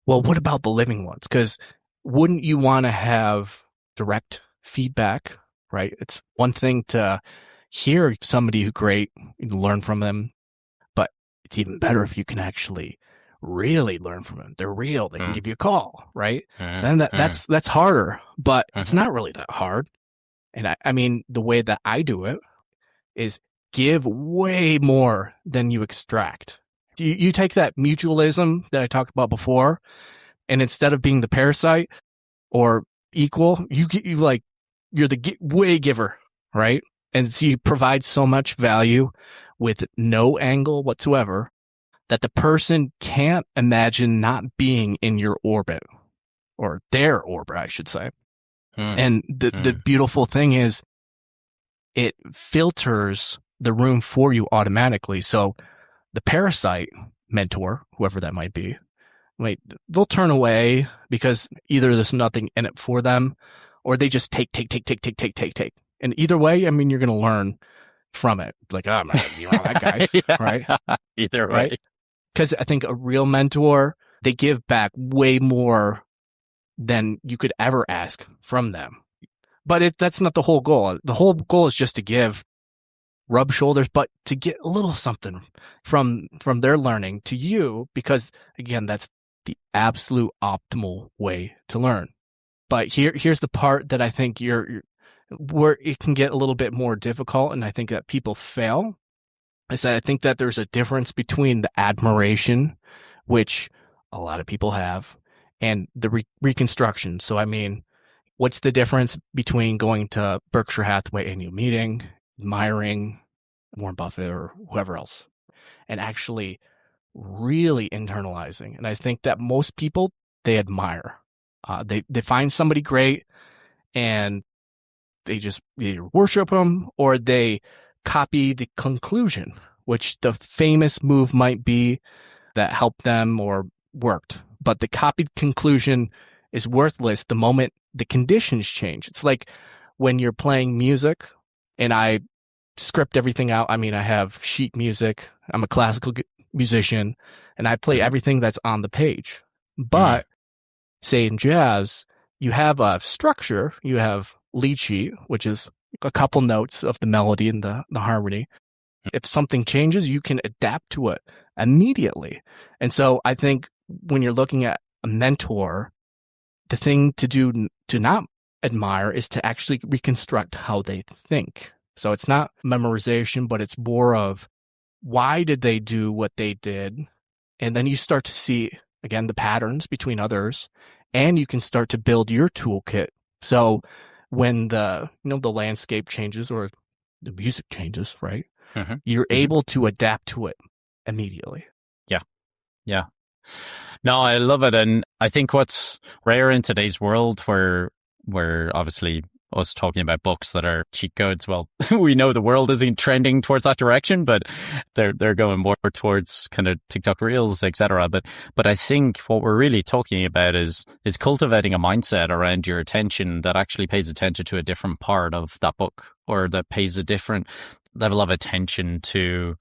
well, what about the living ones? Because wouldn't you want to have direct feedback, right? It's one thing to hear somebody who's great and learn from them, but it's even better if you can actually really learn from them. They're real. They can give you a call, right? And that's harder, but it's not really that hard. And I mean, the way that I do it is give way more than you extract. You take that mutualism that I talked about before, and instead of being the parasite or equal, you're the way giver, right? And so you provide so much value with no angle whatsoever that the person can't imagine not being in your orbit, or their orbit, I should say. And the beautiful thing is it filters the room for you automatically. So the parasite mentor, whoever that might be, they'll turn away because either there's nothing in it for them, or they just take. And either way, I mean, you're going to learn from it. Like, oh, I'm not going to be around that guy, right? Yeah. Either Right? way. Because I think a real mentor, they give back way more than you could ever ask from them. But that's not the whole goal. The whole goal is just to give, rub shoulders, but to get a little something from their learning to you, because again, that's the absolute optimal way to learn. But here's the part that I think you're where it can get a little bit more difficult, and I think that people fail. Is that I think that there's a difference between the admiration, which a lot of people have, and the reconstruction. So I mean, what's the difference between going to Berkshire Hathaway annual meeting, admiring Warren Buffett or whoever else, and actually really internalizing? And I think that most people, they admire. They find somebody great and they just either worship them or they copy the conclusion, which the famous move might be that helped them or worked. But the copied conclusion is worthless the moment the conditions change. It's like when you're playing music and I script everything out. I mean, I have sheet music. I'm a classical musician and I play everything that's on the page. But say in jazz, you have a structure, you have lead sheet, which is a couple notes of the melody and the harmony. If something changes, you can adapt to it immediately. And so I think when you're looking at a mentor, the thing to do to not admire is to actually reconstruct how they think. So it's not memorization, but it's more of why did they do what they did? And then you start to see, again, the patterns between others, and you can start to build your toolkit. So when the landscape changes or the music changes, right? You're able to adapt to it immediately. Yeah. Yeah. No, I love it. And I think what's rare in today's world where obviously us talking about books that are cheat codes, well, we know the world isn't trending towards that direction, but they're going more towards kind of TikTok reels, etc. But I think what we're really talking about is cultivating a mindset around your attention that actually pays attention to a different part of that book, or that pays a different level of attention to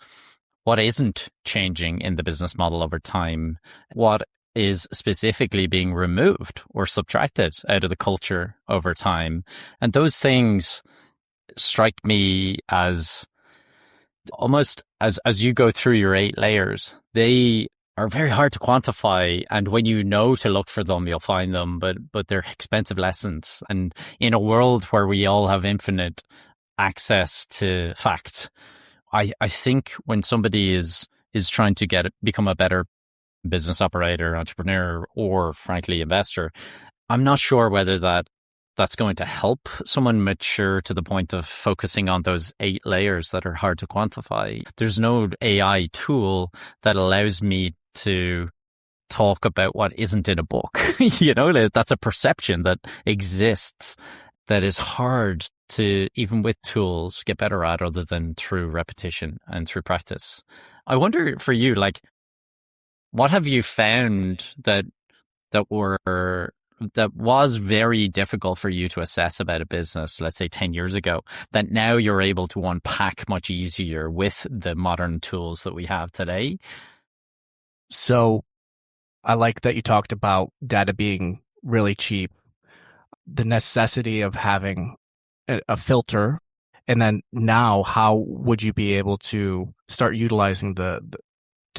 what isn't changing in the business model over time, what is specifically being removed or subtracted out of the culture over time. And those things strike me as almost as you go through your 8 layers, they are very hard to quantify. And when you know to look for them, you'll find them, but they're expensive lessons. And in a world where we all have infinite access to facts, I think when somebody is trying to become a better business operator, entrepreneur, or frankly, investor, I'm not sure whether that's going to help someone mature to the point of focusing on those 8 layers that are hard to quantify. There's no AI tool that allows me to talk about what isn't in a book. That's a perception that exists that is hard to, even with tools, get better at, other than through repetition and through practice. I wonder for you, like, what have you found that was very difficult for you to assess about a business, let's say 10 years ago, that now you're able to unpack much easier with the modern tools that we have today? So I like that you talked about data being really cheap, the necessity of having a filter, and then now how would you be able to start utilizing the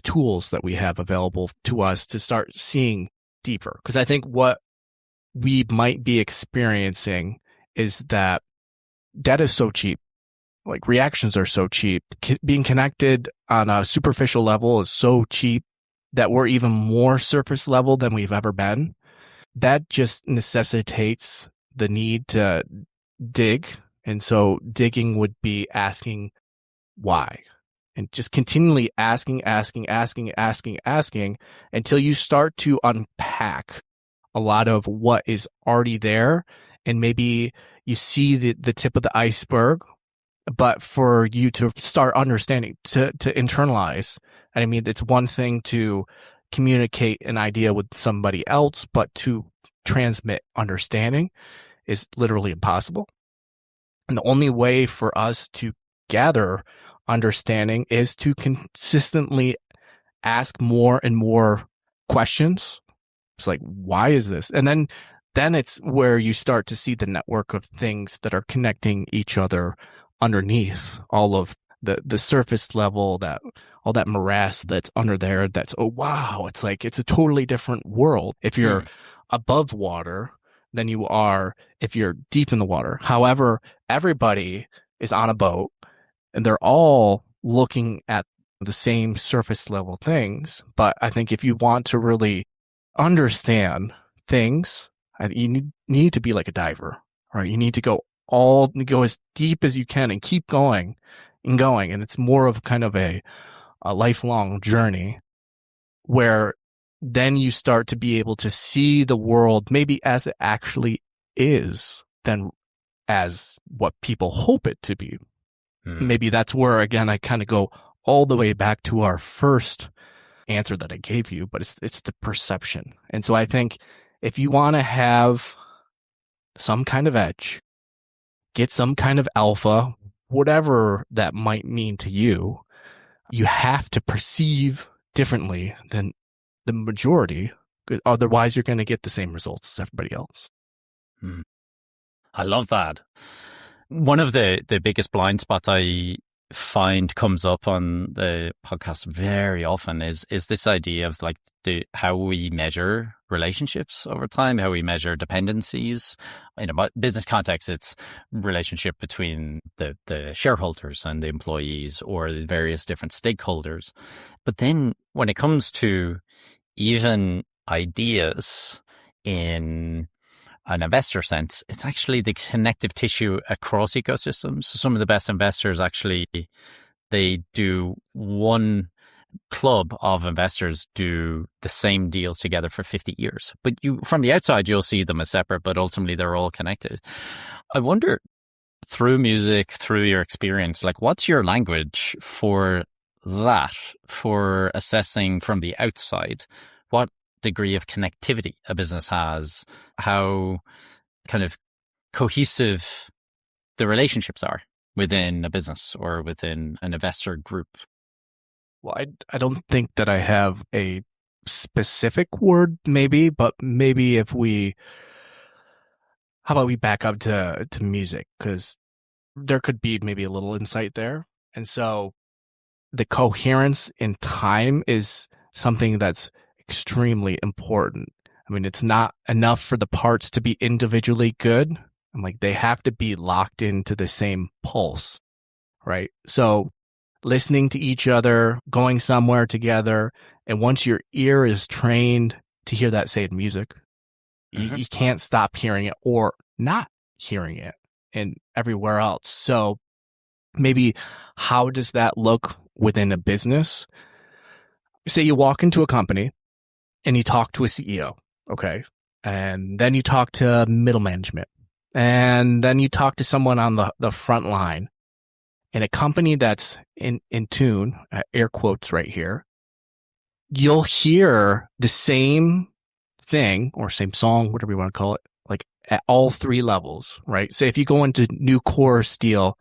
tools that we have available to us to start seeing deeper? Because I think what we might be experiencing is that data is so cheap, like reactions are so cheap, being connected on a superficial level is so cheap that we're even more surface level than we've ever been. That just necessitates the need to dig. And so digging would be asking why, and just continually asking until you start to unpack a lot of what is already there. And maybe you see the tip of the iceberg, but for you to start understanding, to internalize. And I mean, it's one thing to communicate an idea with somebody else, but to transmit understanding is literally impossible. And the only way for us to gather understanding is to consistently ask more and more questions. It's like, why is this? And then it's where you start to see the network of things that are connecting each other underneath all of the surface level, that all that morass that's under there. That's, oh, wow. It's like, it's a totally different world if you're above water than you are if you're deep in the water. However, everybody is on a boat and they're all looking at the same surface level things. But I think if you want to really understand things, you need to be like a diver, right? You need to go as deep as you can and keep going and going. And it's more of kind of a lifelong journey where then you start to be able to see the world maybe as it actually is than as what people hope it to be. Maybe that's where, again, I kind of go all the way back to our first answer that I gave you, but it's the perception. And so I think if you want to have some kind of edge, get some kind of alpha, whatever that might mean to you, you have to perceive differently than the majority. Otherwise, you're going to get the same results as everybody else. I love that. One of the biggest blind spots I find comes up on the podcast very often is this idea of like how we measure relationships over time, how we measure dependencies. In a business context, it's relationship between the shareholders and the employees or the various different stakeholders. But then when it comes to even ideas in an investor sense, it's actually the connective tissue across ecosystems. So some of the best investors actually, they do one club of investors do the same deals together for 50 years. But from the outside, you'll see them as separate, but ultimately they're all connected. I wonder, through music, through your experience, like what's your language for that, for assessing from the outside what degree of connectivity a business has, how kind of cohesive the relationships are within a business or within an investor group? Well, I don't think that I have a specific word, maybe, but maybe how about we back up to music? Because there could be maybe a little insight there. And so the coherence in time is something that's extremely important. I mean, it's not enough for the parts to be individually good. I'm like, they have to be locked into the same pulse, right? So listening to each other, going somewhere together, and once your ear is trained to hear that, say, in music, you can't stop hearing it or not hearing it and everywhere else. So maybe how does that look within a business? Say you walk into a company and you talk to a CEO, okay? And then you talk to middle management. And then you talk to someone on the front line. In a company that's in tune, air quotes right here, you'll hear the same thing or same song, whatever you want to call it, like at all three levels, right? Say if you go into new core steel,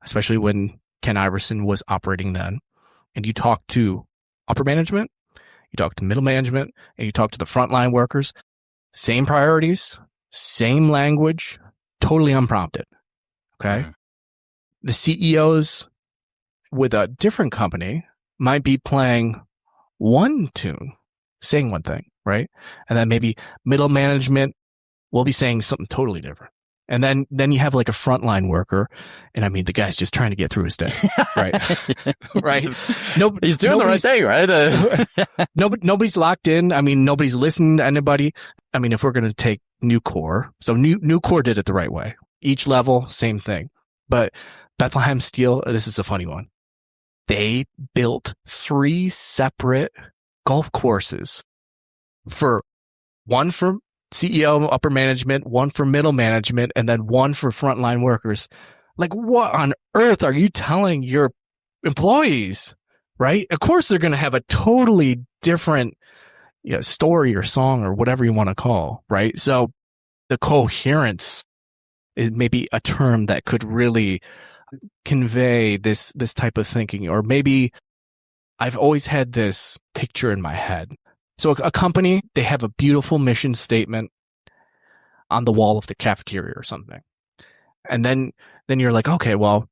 especially when Ken Iverson was operating then, and you talk to upper management, you talk to middle management, and you talk to the frontline workers, same priorities, same language, totally unprompted. Okay. The CEOs with a different company might be playing one tune, saying one thing, right? And then maybe middle management will be saying something totally different. And then you have like a frontline worker, and I mean, the guy's just trying to get through his day, right? Right? He's doing the right thing, right? Nobody's locked in. I mean, nobody's listening to anybody. I mean, if we're going to take new core, so new core did it the right way. Each level, same thing. But Bethlehem Steel, this is a funny one. They built 3 separate golf courses one for CEO, upper management, one for middle management, and then one for frontline workers. Like, what on earth are you telling your employees, right? Of course, they're going to have a totally different story or song or whatever you want to call, right? So the coherence is maybe a term that could really convey this type of thinking. Or maybe I've always had this picture in my head. So a company, they have a beautiful mission statement on the wall of the cafeteria or something. And then you're like, okay, well,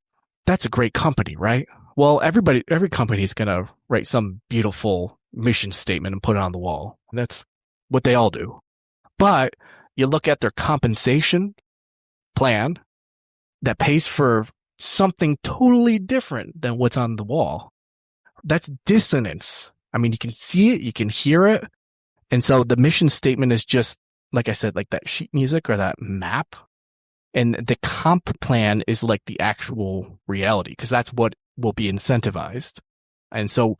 that's a great company, right? Well, every company is going to write some beautiful mission statement and put it on the wall. That's what they all do. But you look at their compensation plan that pays for something totally different than what's on the wall. That's dissonance. I mean, you can see it, you can hear it. And so the mission statement is just, like I said, like that sheet music or that map. And the comp plan is like the actual reality because that's what will be incentivized. And so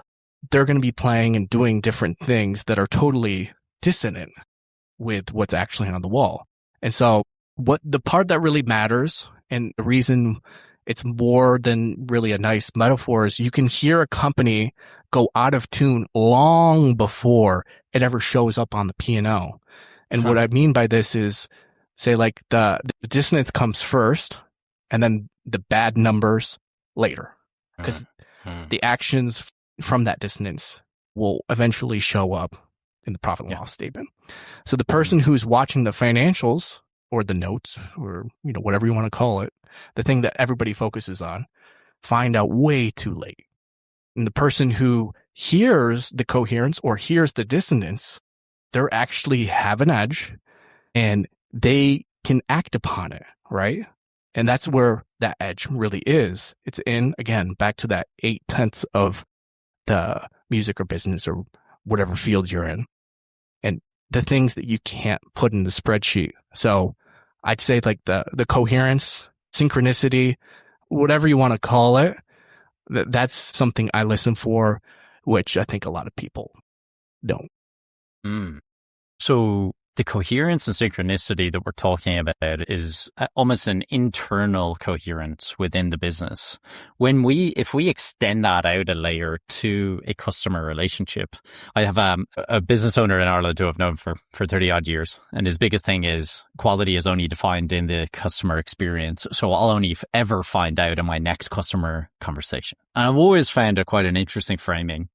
they're going to be playing and doing different things that are totally dissonant with what's actually on the wall. And so what the part that really matters and the reason it's more than really a nice metaphor is you can hear a company go out of tune long before it ever shows up on the P&L. And what I mean by this is, say like the dissonance comes first and then the bad numbers later because the actions from that dissonance will eventually show up in the profit and loss statement. So the person who's watching the financials or the notes or, whatever you want to call it, the thing that everybody focuses on, find out way too late. And the person who hears the coherence or hears the dissonance, they're actually have an edge and they can act upon it, right? And that's where that edge really is. It's in, again, back to that 8/10 of the music or business or whatever field you're in. And the things that you can't put in the spreadsheet. So I'd say like the coherence, synchronicity, whatever you want to call it, that's something I listen for, which I think a lot of people don't. So the coherence and synchronicity that we're talking about is almost an internal coherence within the business. If we extend that out a layer to a customer relationship, I have a business owner in Ireland who I've known for 30 odd years. And his biggest thing is quality is only defined in the customer experience. So I'll only ever find out in my next customer conversation. And I've always found it quite an interesting framing.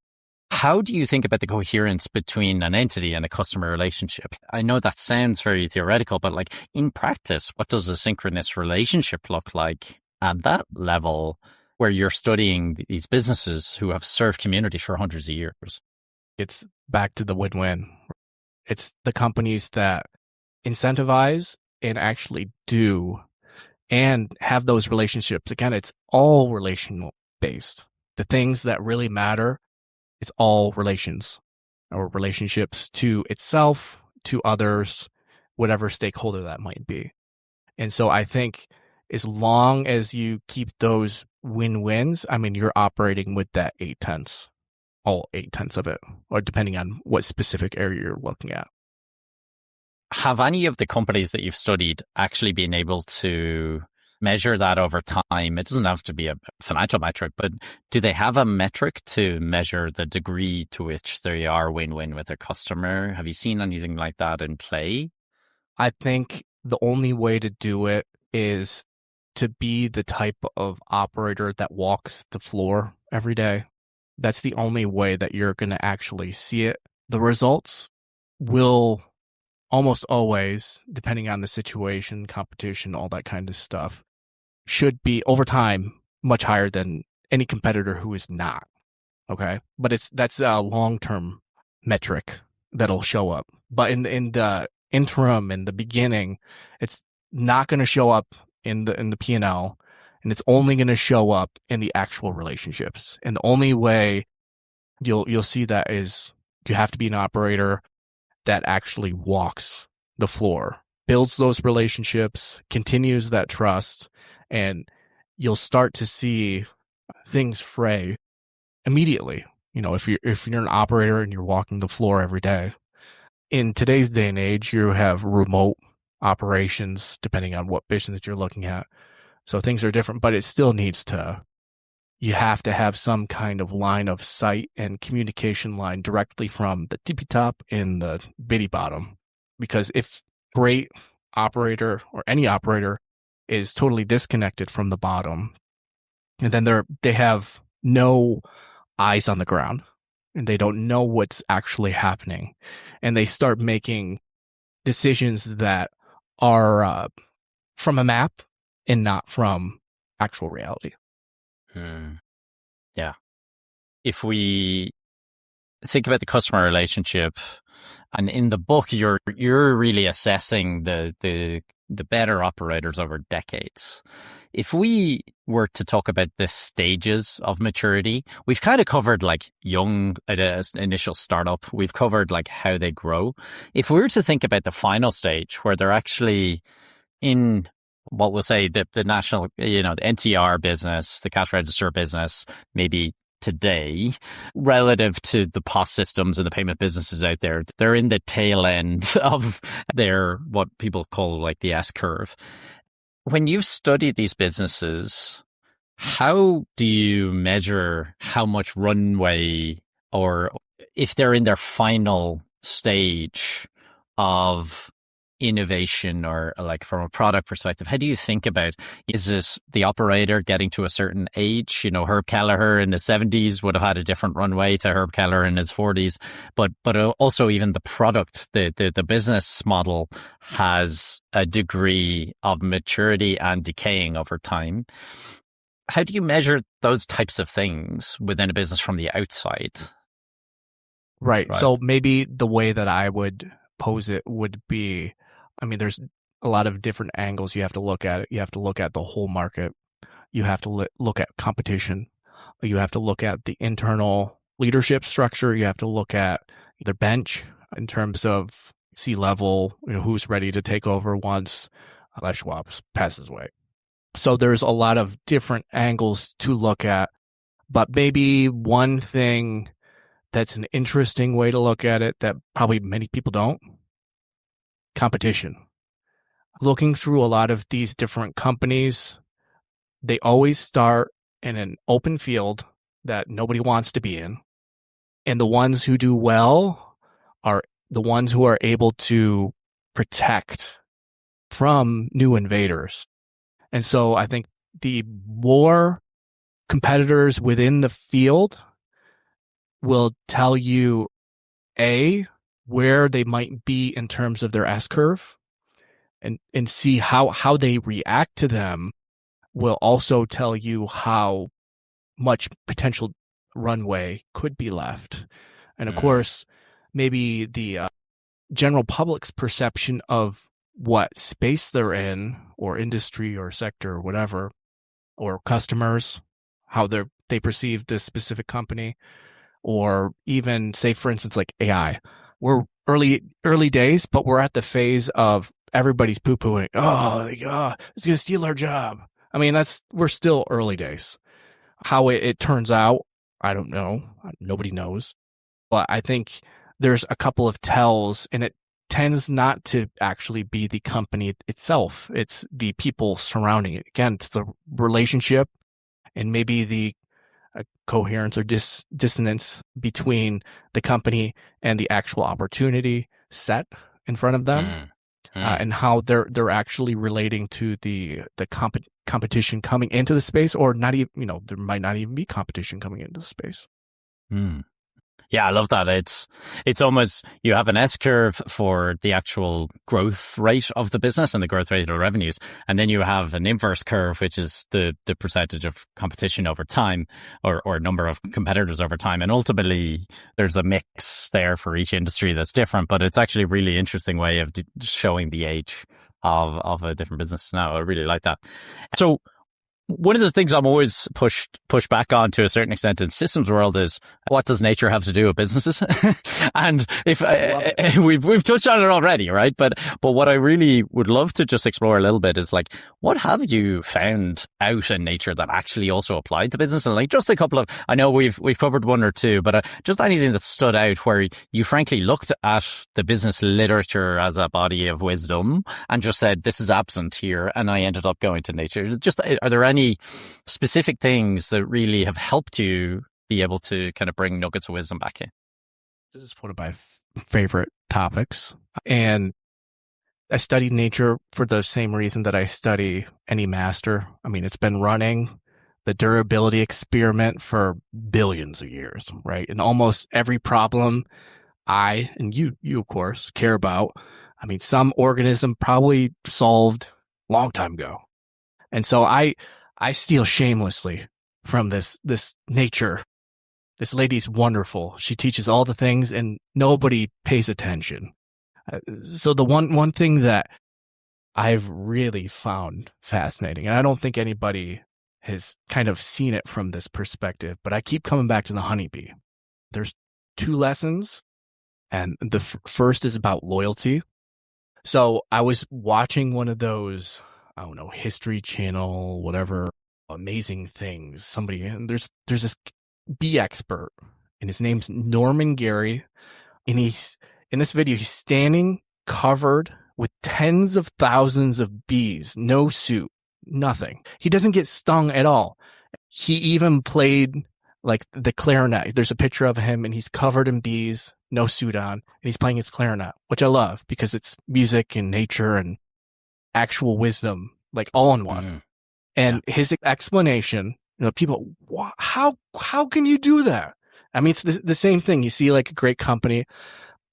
How do you think about the coherence between an entity and a customer relationship? I know that sounds very theoretical, but like in practice, what does a synchronous relationship look like at that level where you're studying these businesses who have served community for hundreds of years? It's back to the win-win. It's the companies that incentivize and actually do and have those relationships. Again, it's all relational based. The things that really matter, it's all relations or relationships to itself, to others, whatever stakeholder that might be. And so I think as long as you keep those win-wins, I mean, you're operating with that 8/10, all 8/10 of it, or depending on what specific area you're looking at. Have any of the companies that you've studied actually been able to measure that over time? It doesn't have to be a financial metric, but do they have a metric to measure the degree to which they are win-win with their customer? Have you seen anything like that in play? I think the only way to do it is to be the type of operator that walks the floor every day. That's the only way that you're going to actually see it. The results will almost always, depending on the situation, competition, all that kind of stuff, should be over time much higher than any competitor who is not. Okay. But that's a long-term metric that'll show up. But in the interim, in the beginning, it's not going to show up in the P&L, and it's only going to show up in the actual relationships. And the only way you'll see that is you have to be an operator that actually walks the floor, builds those relationships, continues that trust, and you'll start to see things fray immediately. If you're an operator and you're walking the floor every day. In today's day and age, you have remote operations depending on what business you're looking at. So things are different, but it still you have to have some kind of line of sight and communication line directly from the tippy top and the bitty bottom. Because if great operator or any operator is totally disconnected from the bottom. And then they have no eyes on the ground and they don't know what's actually happening. And they start making decisions that are from a map and not from actual reality. Yeah. If we think about the customer relationship, and in the book, you're really assessing the better operators over decades. If we were to talk about the stages of maturity, we've kind of covered like young initial startup. We've covered like how they grow. If we were to think about the final stage where they're actually in what we'll say the national, the NTR business, the cash register business, maybe today, relative to the POS systems and the payment businesses out there, they're in the tail end of their, what people call like the S curve. When you've studied these businesses, how do you measure how much runway, or if they're in their final stage of innovation, or like from a product perspective, how do you think about, is it the operator getting to a certain age? Herb Kelleher in the 70s would have had a different runway to Herb Kelleher in his 40s, but also even the product, the business model has a degree of maturity and decaying over time. How do you measure those types of things within a business from the outside? Right. So maybe the way that I would pose it would be, there's a lot of different angles you have to look at it. You have to look at the whole market. You have to look at competition. You have to look at the internal leadership structure. You have to look at their bench in terms of C-level, who's ready to take over once Les Schwab passes away. So there's a lot of different angles to look at, but maybe one thing that's an interesting way to look at it that probably many people don't: competition. Looking through a lot of these different companies, they always start in an open field that nobody wants to be in. And the ones who do well are the ones who are able to protect from new invaders. And so I think the more competitors within the field will tell you, A, where they might be in terms of their S curve, and see how they react to them will also tell you how much potential runway could be left. And of course, maybe the general public's perception of what space they're in, or industry or sector or whatever, or customers, how they perceive this specific company, or even say, for instance, like AI. We're early days, but we're at the phase of everybody's poo-pooing. Oh, it's going to steal our job. We're still early days. How it turns out, I don't know. Nobody knows. But I think there's a couple of tells, and it tends not to actually be the company itself. It's the people surrounding it. Again, it's the relationship and maybe the coherence or dissonance between the company and the actual opportunity set in front of them, and how they're actually relating to the competition coming into the space, or not even, there might not even be competition coming into the space. Yeah, I love that. It's almost, you have an S curve for the actual growth rate of the business and the growth rate of revenues. And then you have an inverse curve, which is the percentage of competition over time, or number of competitors over time. And ultimately, there's a mix there for each industry that's different, but it's actually a really interesting way of showing the age of a different business. Now, I really like that. So, one of the things I'm always pushed back on to a certain extent in systems world is, what does nature have to do with businesses? And if we've touched on it already, right? But what I really would love to just explore a little bit is like, what have you found out in nature that actually also applied to business? And like, just a couple of, I know we've covered one or two, but just anything that stood out where you frankly looked at the business literature as a body of wisdom and just said, this is absent here, and I ended up going to nature. Just, are there any specific things that really have helped you be able to kind of bring nuggets of wisdom back in? This is one of my favorite topics. And I studied nature for the same reason that I study any master. I mean, it's been running the durability experiment for billions of years, right? And almost every problem I and you of course care about, I mean, some organism probably solved a long time ago. And so I steal shamelessly from this nature. This lady's wonderful. She teaches all the things and nobody pays attention. So the one thing that I've really found fascinating, and I don't think anybody has kind of seen it from this perspective, but I keep coming back to the honeybee. There's two lessons, and the first is about loyalty. So I was watching one of those, I don't know, History Channel, whatever, amazing things. Somebody, and there's this bee expert, and his name's Norman Gary, and he's in this video, he's standing covered with tens of thousands of bees, no suit, nothing. He doesn't get stung at all. He even played like the clarinet. There's a picture of him and he's covered in bees, no suit on, and he's playing his clarinet, which I love because it's music and nature and actual wisdom, like all in one. Mm. And his explanation, people, how can you do that? I mean, it's the same thing. You see like a great company,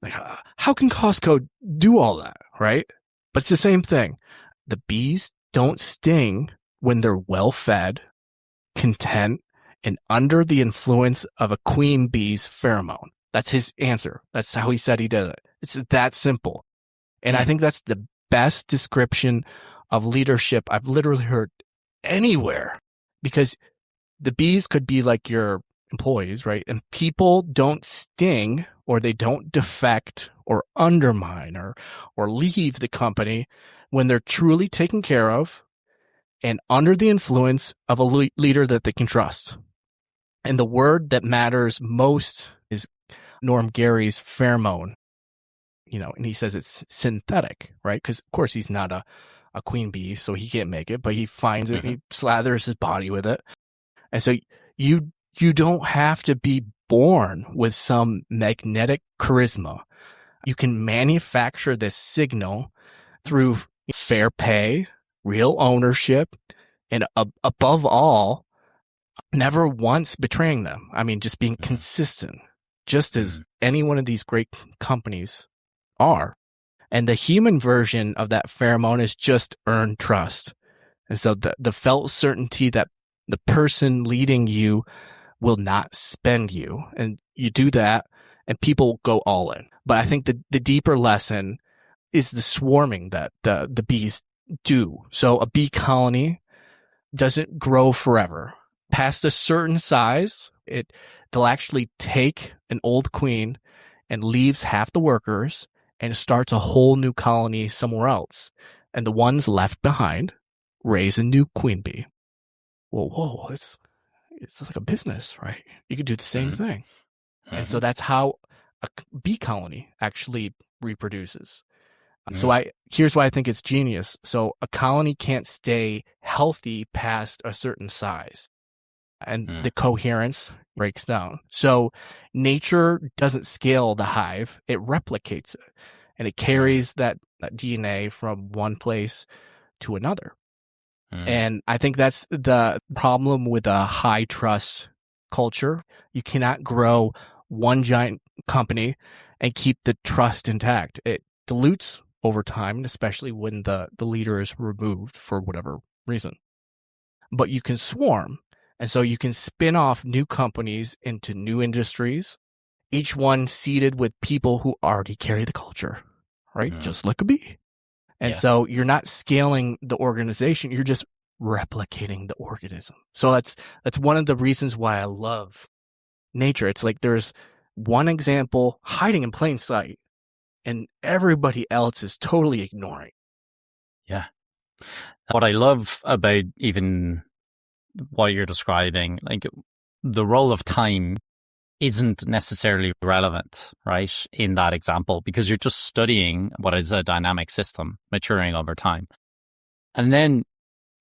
like, how can Costco do all that, right? But it's the same thing. The bees don't sting when they're well fed, content, and under the influence of a queen bee's pheromone. That's his answer. That's how he said he did it. It's that simple. And I think that's the best description of leadership I've literally heard anywhere, because the bees could be like your employees, right? And people don't sting or they don't defect or undermine or leave the company when they're truly taken care of and under the influence of a leader that they can trust. And the word that matters most is Norm Gary's pheromone, and he says it's synthetic, right? Because of course he's not a queen bee, so he can't make it, but he finds it and he slathers his body with it. And so you don't have to be born with some magnetic charisma. You can manufacture this signal through fair pay, real ownership, and above all, never once betraying them. I mean, just being consistent, just as any one of these great companies are. And the human version of that pheromone is just earned trust. And so the felt certainty that the person leading you will not spend you. And you do that and people go all in. But I think the deeper lesson is the swarming that the bees do. So a bee colony doesn't grow forever. Past a certain size, they'll actually take an old queen and leaves half the workers and starts a whole new colony somewhere else. And the ones left behind raise a new queen bee. Whoa, it's like a business, right? You could do the same thing. And so that's how a bee colony actually reproduces. So here's why I think it's genius. So a colony can't stay healthy past a certain size, and the coherence breaks down. So nature doesn't scale the hive, it replicates it, and it carries that DNA from one place to another. And I think that's the problem with a high trust culture. You cannot grow one giant company and keep the trust intact. It dilutes over time, especially when the leader is removed for whatever reason. But you can swarm. And so you can spin off new companies into new industries, each one seeded with people who already carry the culture, right? Just like a bee. And so you're not scaling the organization, you're just replicating the organism. So that's one of the reasons why I love nature. It's like there's one example hiding in plain sight and everybody else is totally ignoring. Yeah. What I love about even what you're describing, like the role of time isn't necessarily relevant, right, in that example, because you're just studying what is a dynamic system maturing over time. And then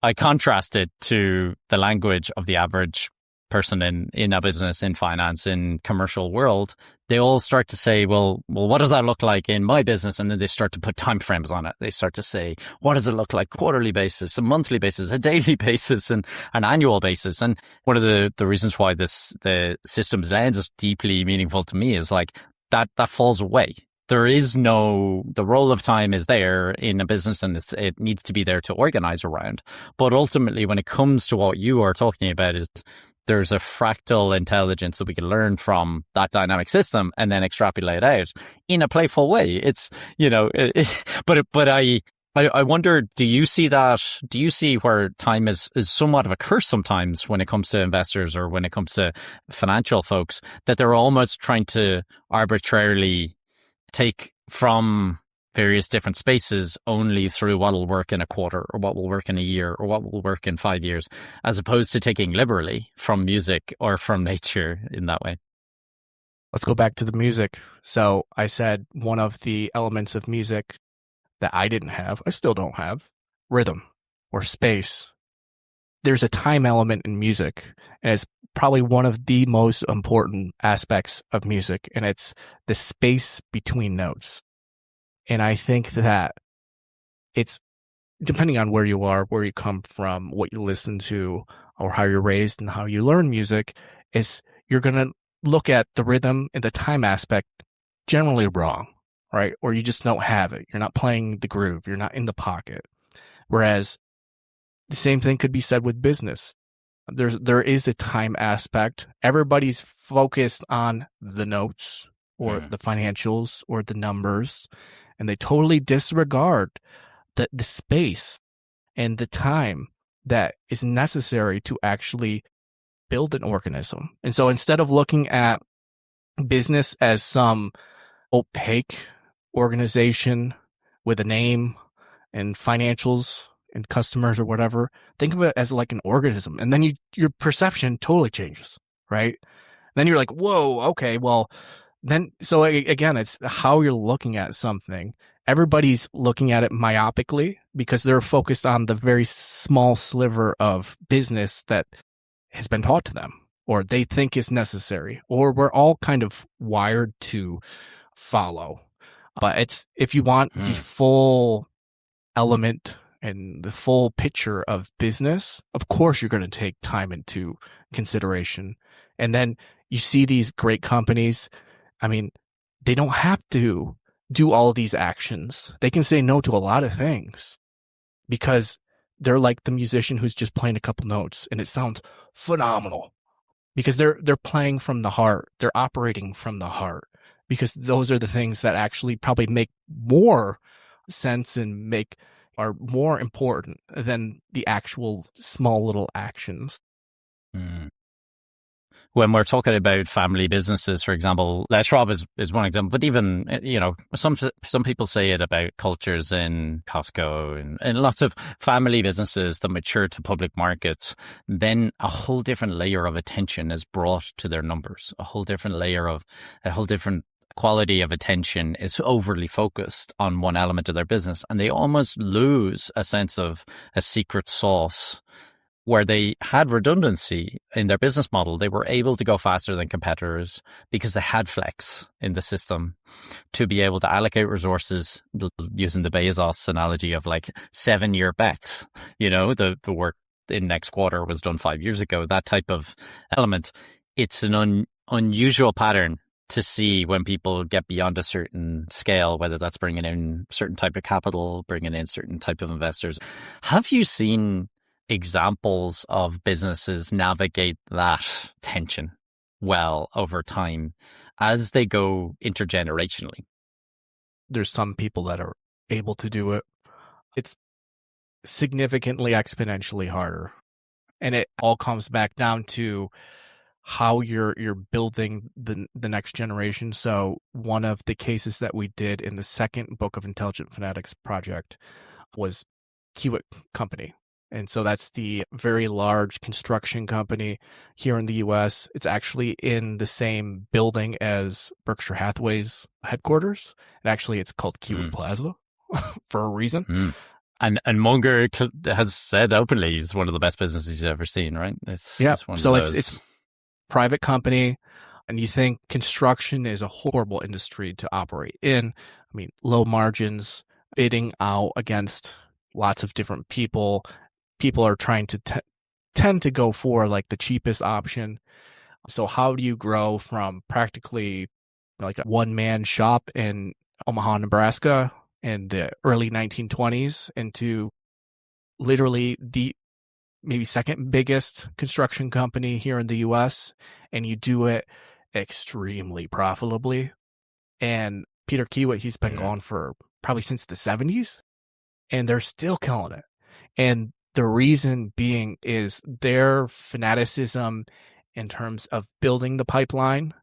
I contrast it to the language of the average person in a business, in finance, in commercial world they all start to say, well, what does that look like in my business? And then they start to put time frames on it. They start to say, what does it look like quarterly basis, a monthly basis, a daily basis, and an annual basis? And one of the reasons why the systems lens is deeply meaningful to me is like that falls away. There is no, the role of time is there in a business, and it needs to be there to organize around. But ultimately, when it comes to what you are talking about, is there's a fractal intelligence that we can learn from that dynamic system and then extrapolate out in a playful way. It's, but I wonder, do you see that? Do you see where time is somewhat of a curse sometimes when it comes to investors or when it comes to financial folks, that they're almost trying to arbitrarily take from various different spaces only through what will work in a quarter or what will work in a year or what will work in 5 years, as opposed to taking liberally from music or from nature in that way? Let's go back to the music. So I said one of the elements of music that I didn't have, I still don't have, rhythm or space. There's a time element in music, and it's probably one of the most important aspects of music, and it's the space between notes. And I think that it's, depending on where you are, where you come from, what you listen to, or how you're raised and how you learn music, is you're going to look at the rhythm and the time aspect generally wrong, right? Or you just don't have it. You're not playing the groove. You're not in the pocket. Whereas the same thing could be said with business. There is a time aspect. Everybody's focused on the notes or the financials or the numbers, and they totally disregard the space and the time that is necessary to actually build an organism. And so instead of looking at business as some opaque organization with a name and financials and customers or whatever, think of it as like an organism. And then your perception totally changes, right? Then you're like, whoa, okay, well, then, so again, it's how you're looking at something. Everybody's looking at it myopically because they're focused on the very small sliver of business that has been taught to them or they think is necessary, or we're all kind of wired to follow. But it's, if you want the full element and the full picture of business, of course, you're going to take time into consideration. And then you see these great companies. I mean, they don't have to do all of these actions. They can say no to a lot of things because they're like the musician who's just playing a couple notes and it sounds phenomenal because they're playing from the heart. They're operating from the heart because those are the things that actually probably make more sense and are more important than the actual small little actions. When we're talking about family businesses, for example, Les Schwab is one example, but even, some people say it about cultures in Costco and lots of family businesses that mature to public markets, then a whole different layer of attention is brought to their numbers, a whole different quality of attention is overly focused on one element of their business, and they almost lose a sense of a secret sauce. Where they had redundancy in their business model, they were able to go faster than competitors because they had flex in the system to be able to allocate resources, using the Bezos analogy of like 7-year bets. The work in next quarter was done 5 years ago, that type of element. It's an unusual pattern to see when people get beyond a certain scale, whether that's bringing in certain type of capital, bringing in certain type of investors. Have you seen examples of businesses navigate that tension well over time as they go intergenerationally? There's some people that are able to do it. It's significantly exponentially harder. And it all comes back down to how you're building the next generation. So one of the cases that we did in the second book of Intelligent Fanatics project was Kiewit Company. And so that's the very large construction company here in the U.S. It's actually in the same building as Berkshire Hathaway's headquarters. And actually, it's called Kiewit Plaza for a reason. And Munger has said openly it's one of the best businesses he's ever seen, right? It's one of those. It's private company. And you think construction is a horrible industry to operate in. I mean, low margins, bidding out against lots of different people. People are trying to tend to go for like the cheapest option. So how do you grow from practically like a one-man shop in Omaha, Nebraska in the early 1920s into literally the maybe second biggest construction company here in the US, and you do it extremely profitably? And Peter Kiewit, he's been gone for probably since the 70s, and they're still killing it. And the reason being is their fanaticism in terms of building the pipeline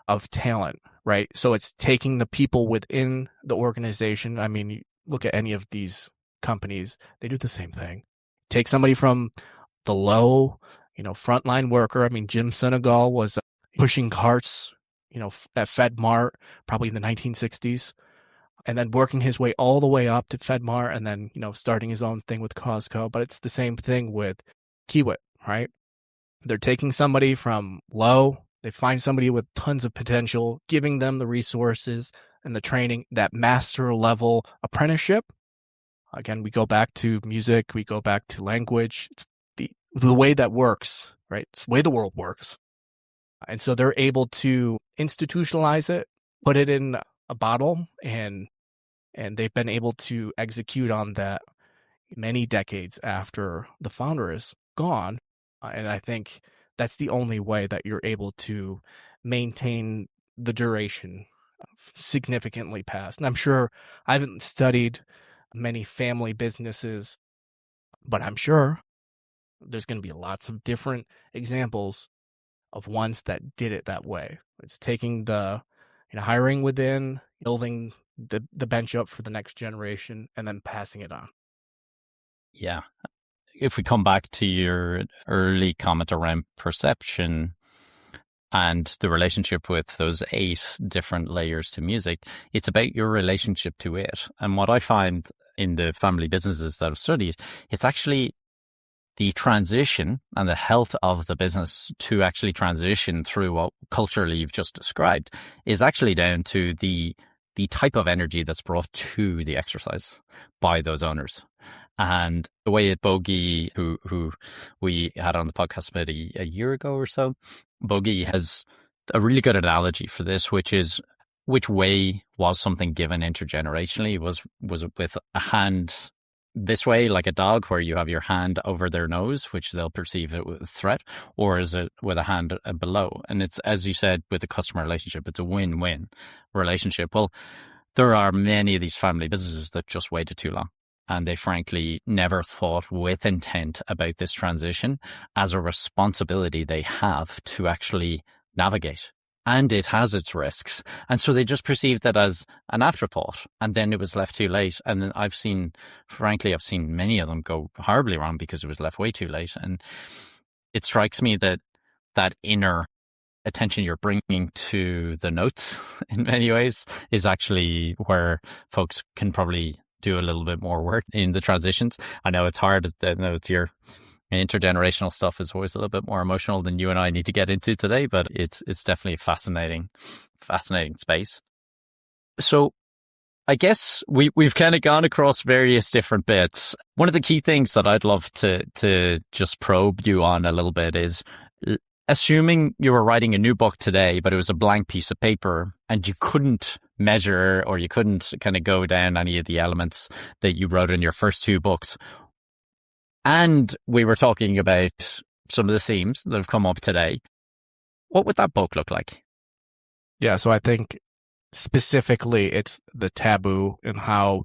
of talent, right? So it's taking the people within the organization. I mean, you look at any of these companies, they do the same thing. Take somebody from the low, frontline worker. I mean, Jim Senegal was pushing carts, at FedMart, probably in the 1960s, and then working his way all the way up to FedMart and then, starting his own thing with Costco. But it's the same thing with Kiewit, right? They're taking somebody from low, they find somebody with tons of potential, giving them the resources and the training, that master level apprenticeship. Again, we go back to music, we go back to language. It's the way that works, right? It's the way the world works. And so they're able to institutionalize it, put it in a bottle, and they've been able to execute on that many decades after the founder is gone. And I think that's the only way that you're able to maintain the duration significantly past. And I'm sure I haven't studied many family businesses, but I'm sure there's going to be lots of different examples of ones that did it that way. It's taking the hiring within, building the bench up for the next generation, and then passing it on. Yeah. If we come back to your early comment around perception and the relationship with those 8 different layers to music, it's about your relationship to it. And what I find in the family businesses that I've studied, it's actually the transition and the health of the business to actually transition through what culturally you've just described is actually down to the type of energy that's brought to the exercise by those owners. And the way that Bogey, who we had on the podcast about a year ago or so, Bogey has a really good analogy for this, which is which way was something given intergenerationally? Was it with a hand this way, like a dog, where you have your hand over their nose, which they'll perceive it with a threat, or is it with a hand below? And it's, as you said, with the customer relationship, it's a win-win relationship. Well, there are many of these family businesses that just waited too long. And they frankly never thought with intent about this transition as a responsibility they have to actually navigate. And it has its risks. And so they just perceived that as an afterthought. And then it was left too late. And then I've seen many of them go horribly wrong because it was left way too late. And it strikes me that that inner attention you're bringing to the notes in many ways is actually where folks can probably do a little bit more work in the transitions. I know it's hard. I know it's your intergenerational stuff is always a little bit more emotional than you and I need to get into today, but it's definitely a fascinating space. So I guess we've kind of gone across various different bits. One of the key things that I'd love to just probe you on a little bit is, assuming you were writing a new book today, but it was a blank piece of paper and you couldn't measure or you couldn't kind of go down any of the elements that you wrote in your first 2 books. And we were talking about some of the themes that have come up today. What would that book look like? Yeah, so I think specifically it's the taboo and how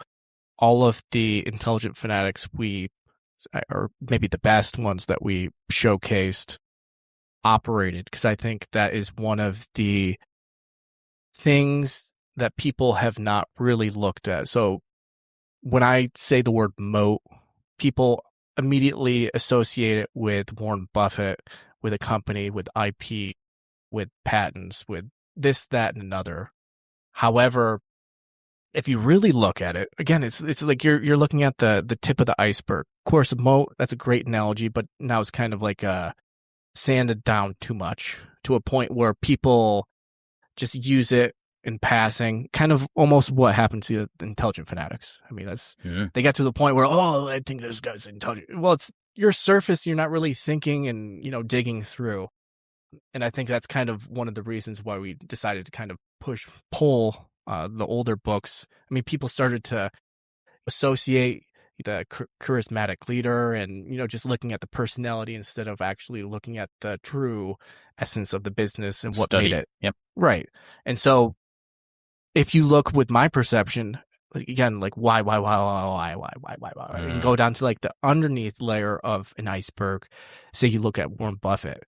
all of the intelligent fanatics or maybe the best ones that we showcased, operated, because I think that is one of the things that people have not really looked at. So when I say the word moat, people immediately associate it with Warren Buffett, with a company, with IP, with patents, with this, that, and another. However, if you really look at it, again, it's like you're looking at the tip of the iceberg. Of course, a moat, that's a great analogy, but now it's kind of like sanded down too much to a point where people just use it in passing, kind of almost what happened to the intelligent fanatics. I mean, they got to the point where, oh, I think this guy's intelligent. Well, it's your surface. You're not really thinking and, digging through. And I think that's kind of one of the reasons why we decided to kind of pull the older books. I mean, people started to associate the charismatic leader and, just looking at the personality instead of actually looking at the true essence of the business and what made it. Yep. Right. And so if you look with my perception, again, like why? You can go down to like the underneath layer of an iceberg. Say you look at Warren Buffett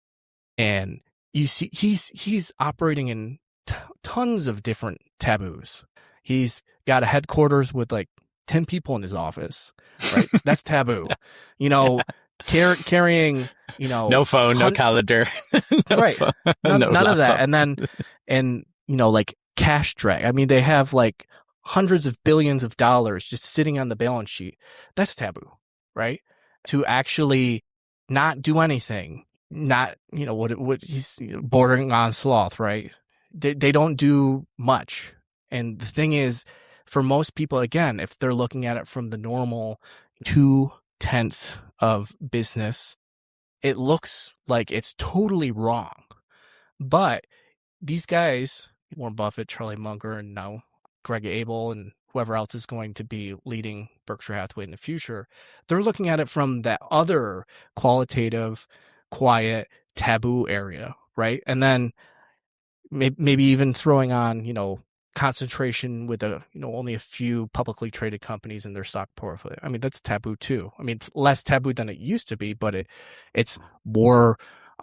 and you see he's operating in tons of different taboos. He's got a headquarters with like 10 people in his office, right? That's taboo. Carrying, no phone, no calendar. Right. None of that. And like cash drag. I mean, they have like hundreds of billions of dollars just sitting on the balance sheet. That's taboo, right? To actually not do anything, not, what he's bordering on sloth, right? They don't do much. And the thing is, for most people, again, if they're looking at it from the normal 2/10 of business, it looks like it's totally wrong. But these guys, Warren Buffett, Charlie Munger, and now Greg Abel and whoever else is going to be leading Berkshire Hathaway in the future, they're looking at it from that other qualitative, quiet, taboo area, right? And then maybe even throwing on, concentration with only a few publicly traded companies in their stock portfolio. I mean, that's taboo too. I mean, it's less taboo than it used to be, but it's more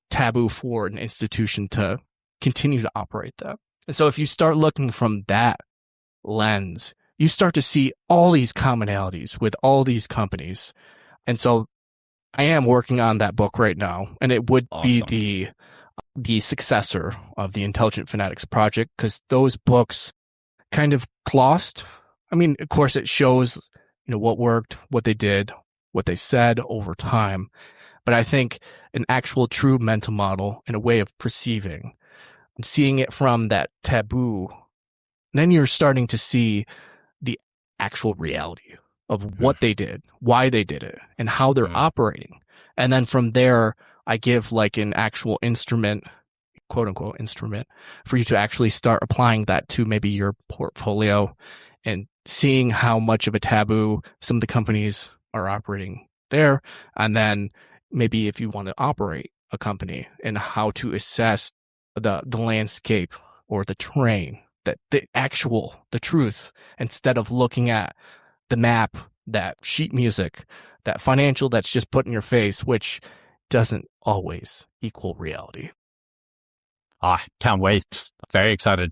taboo for an institution to continue to operate that. And so if you start looking from that lens, you start to see all these commonalities with all these companies. And so I am working on that book right now, and it would be the successor of the Intelligent Fanatics Project, because those books kind of glossed. I mean, of course, it shows, what worked, what they did, what they said over time. But I think an actual true mental model and a way of perceiving and seeing it from that taboo, then you're starting to see the actual reality of what they did, why they did it, and how they're operating. And then from there, I give like an actual instrument, quote unquote instrument, for you to actually start applying that to maybe your portfolio and seeing how much of a taboo some of the companies are operating there. And then maybe if you want to operate a company, and how to assess the landscape or the terrain, that the truth, instead of looking at the map, that sheet music, that financial that's just put in your face, which doesn't always equal reality. Can't wait. Very excited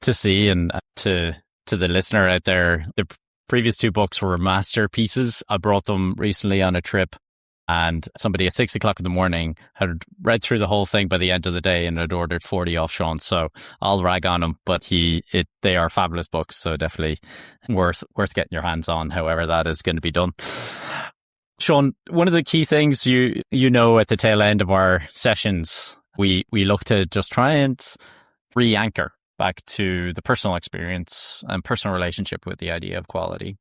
to see, and to the listener out there, the previous two books were masterpieces. I brought them recently on a trip, and somebody at 6:00 in the morning had read through the whole thing by the end of the day and had ordered 40 off Sean. So I'll rag on him, but they are fabulous books. So definitely worth getting your hands on, however that is going to be done. Sean, one of the key things at the tail end of our sessions, we look to just try and re-anchor back to the personal experience and personal relationship with the idea of quality.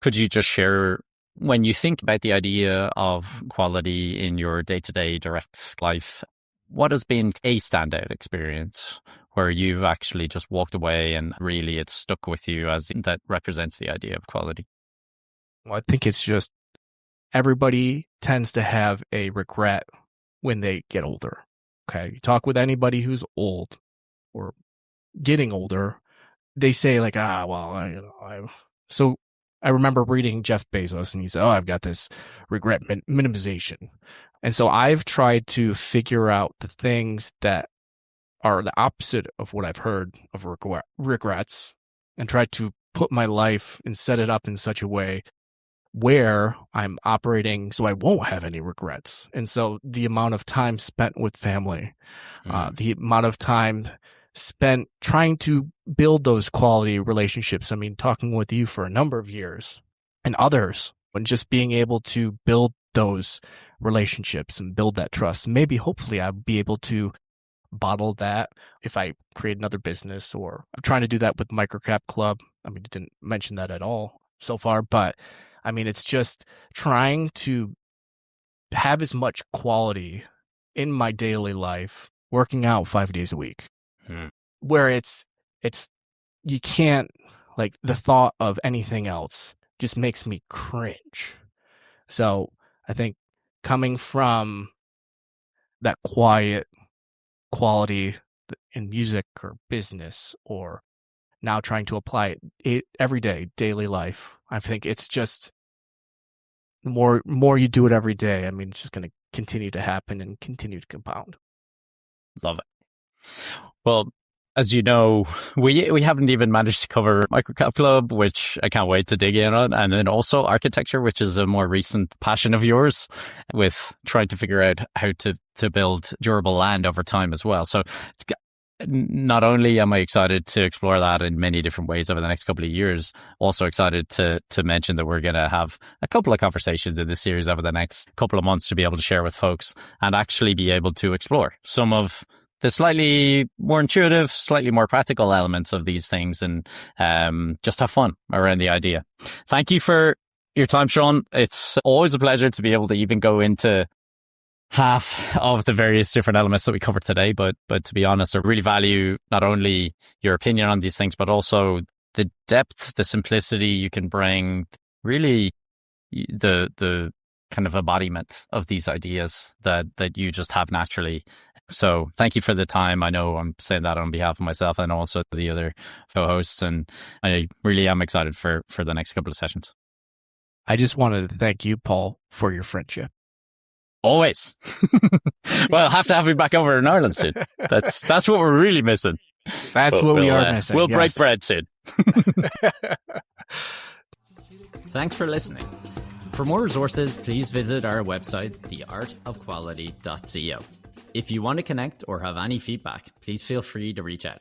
Could you just share, when you think about the idea of quality in your day-to-day direct life, what has been a standout experience where you've actually just walked away and really it's stuck with you as that represents the idea of quality? Well, I think it's just everybody tends to have a regret when they get older. Okay. You talk with anybody who's old or getting older, they say like, so I remember reading Jeff Bezos, and he said, I've got this regret minimization. And so I've tried to figure out the things that are the opposite of what I've heard of regrets, and tried to put my life and set it up in such a way where I'm operating so I won't have any regrets. And so the amount of time spent with family, the amount of time spent trying to build those quality relationships. I mean, talking with you for a number of years and others, and just being able to build those relationships and build that trust. Maybe hopefully I'll be able to bottle that if I create another business, or I'm trying to do that with Microcap Club. I mean, I didn't mention that at all so far, but I mean, it's just trying to have as much quality in my daily life, working out 5 days a week, where it's, you can't, like, the thought of anything else just makes me cringe. So I think coming from that quiet quality in music or business, or now trying to apply it every day, daily life, I think it's just more you do it every day. I mean, it's just going to continue to happen and continue to compound. Love it. Well, as you know, we haven't even managed to cover Microcap Club, which I can't wait to dig in on, and then also architecture, which is a more recent passion of yours, with trying to figure out how to build durable land over time as well. So not only am I excited to explore that in many different ways over the next couple of years, also excited to mention that we're going to have a couple of conversations in this series over the next couple of months to be able to share with folks and actually be able to explore some of the slightly more intuitive, slightly more practical elements of these things, and just have fun around the idea. Thank you for your time, Sean. It's always a pleasure to be able to even go into half of the various different elements that we covered today. But to be honest, I really value not only your opinion on these things, but also the depth, the simplicity you can bring, really the kind of embodiment of these ideas that you just have naturally. So thank you for the time. I know I'm saying that on behalf of myself and also the other co-hosts, and I really am excited for the next couple of sessions. I just wanted to thank you, Paul, for your friendship. Always. Well, I'll have to have you back over in Ireland soon. That's what we're really missing. That's what we are missing. We'll break bread soon. Thanks for listening. For more resources, please visit our website, theartofquality.co. If you want to connect or have any feedback, please feel free to reach out.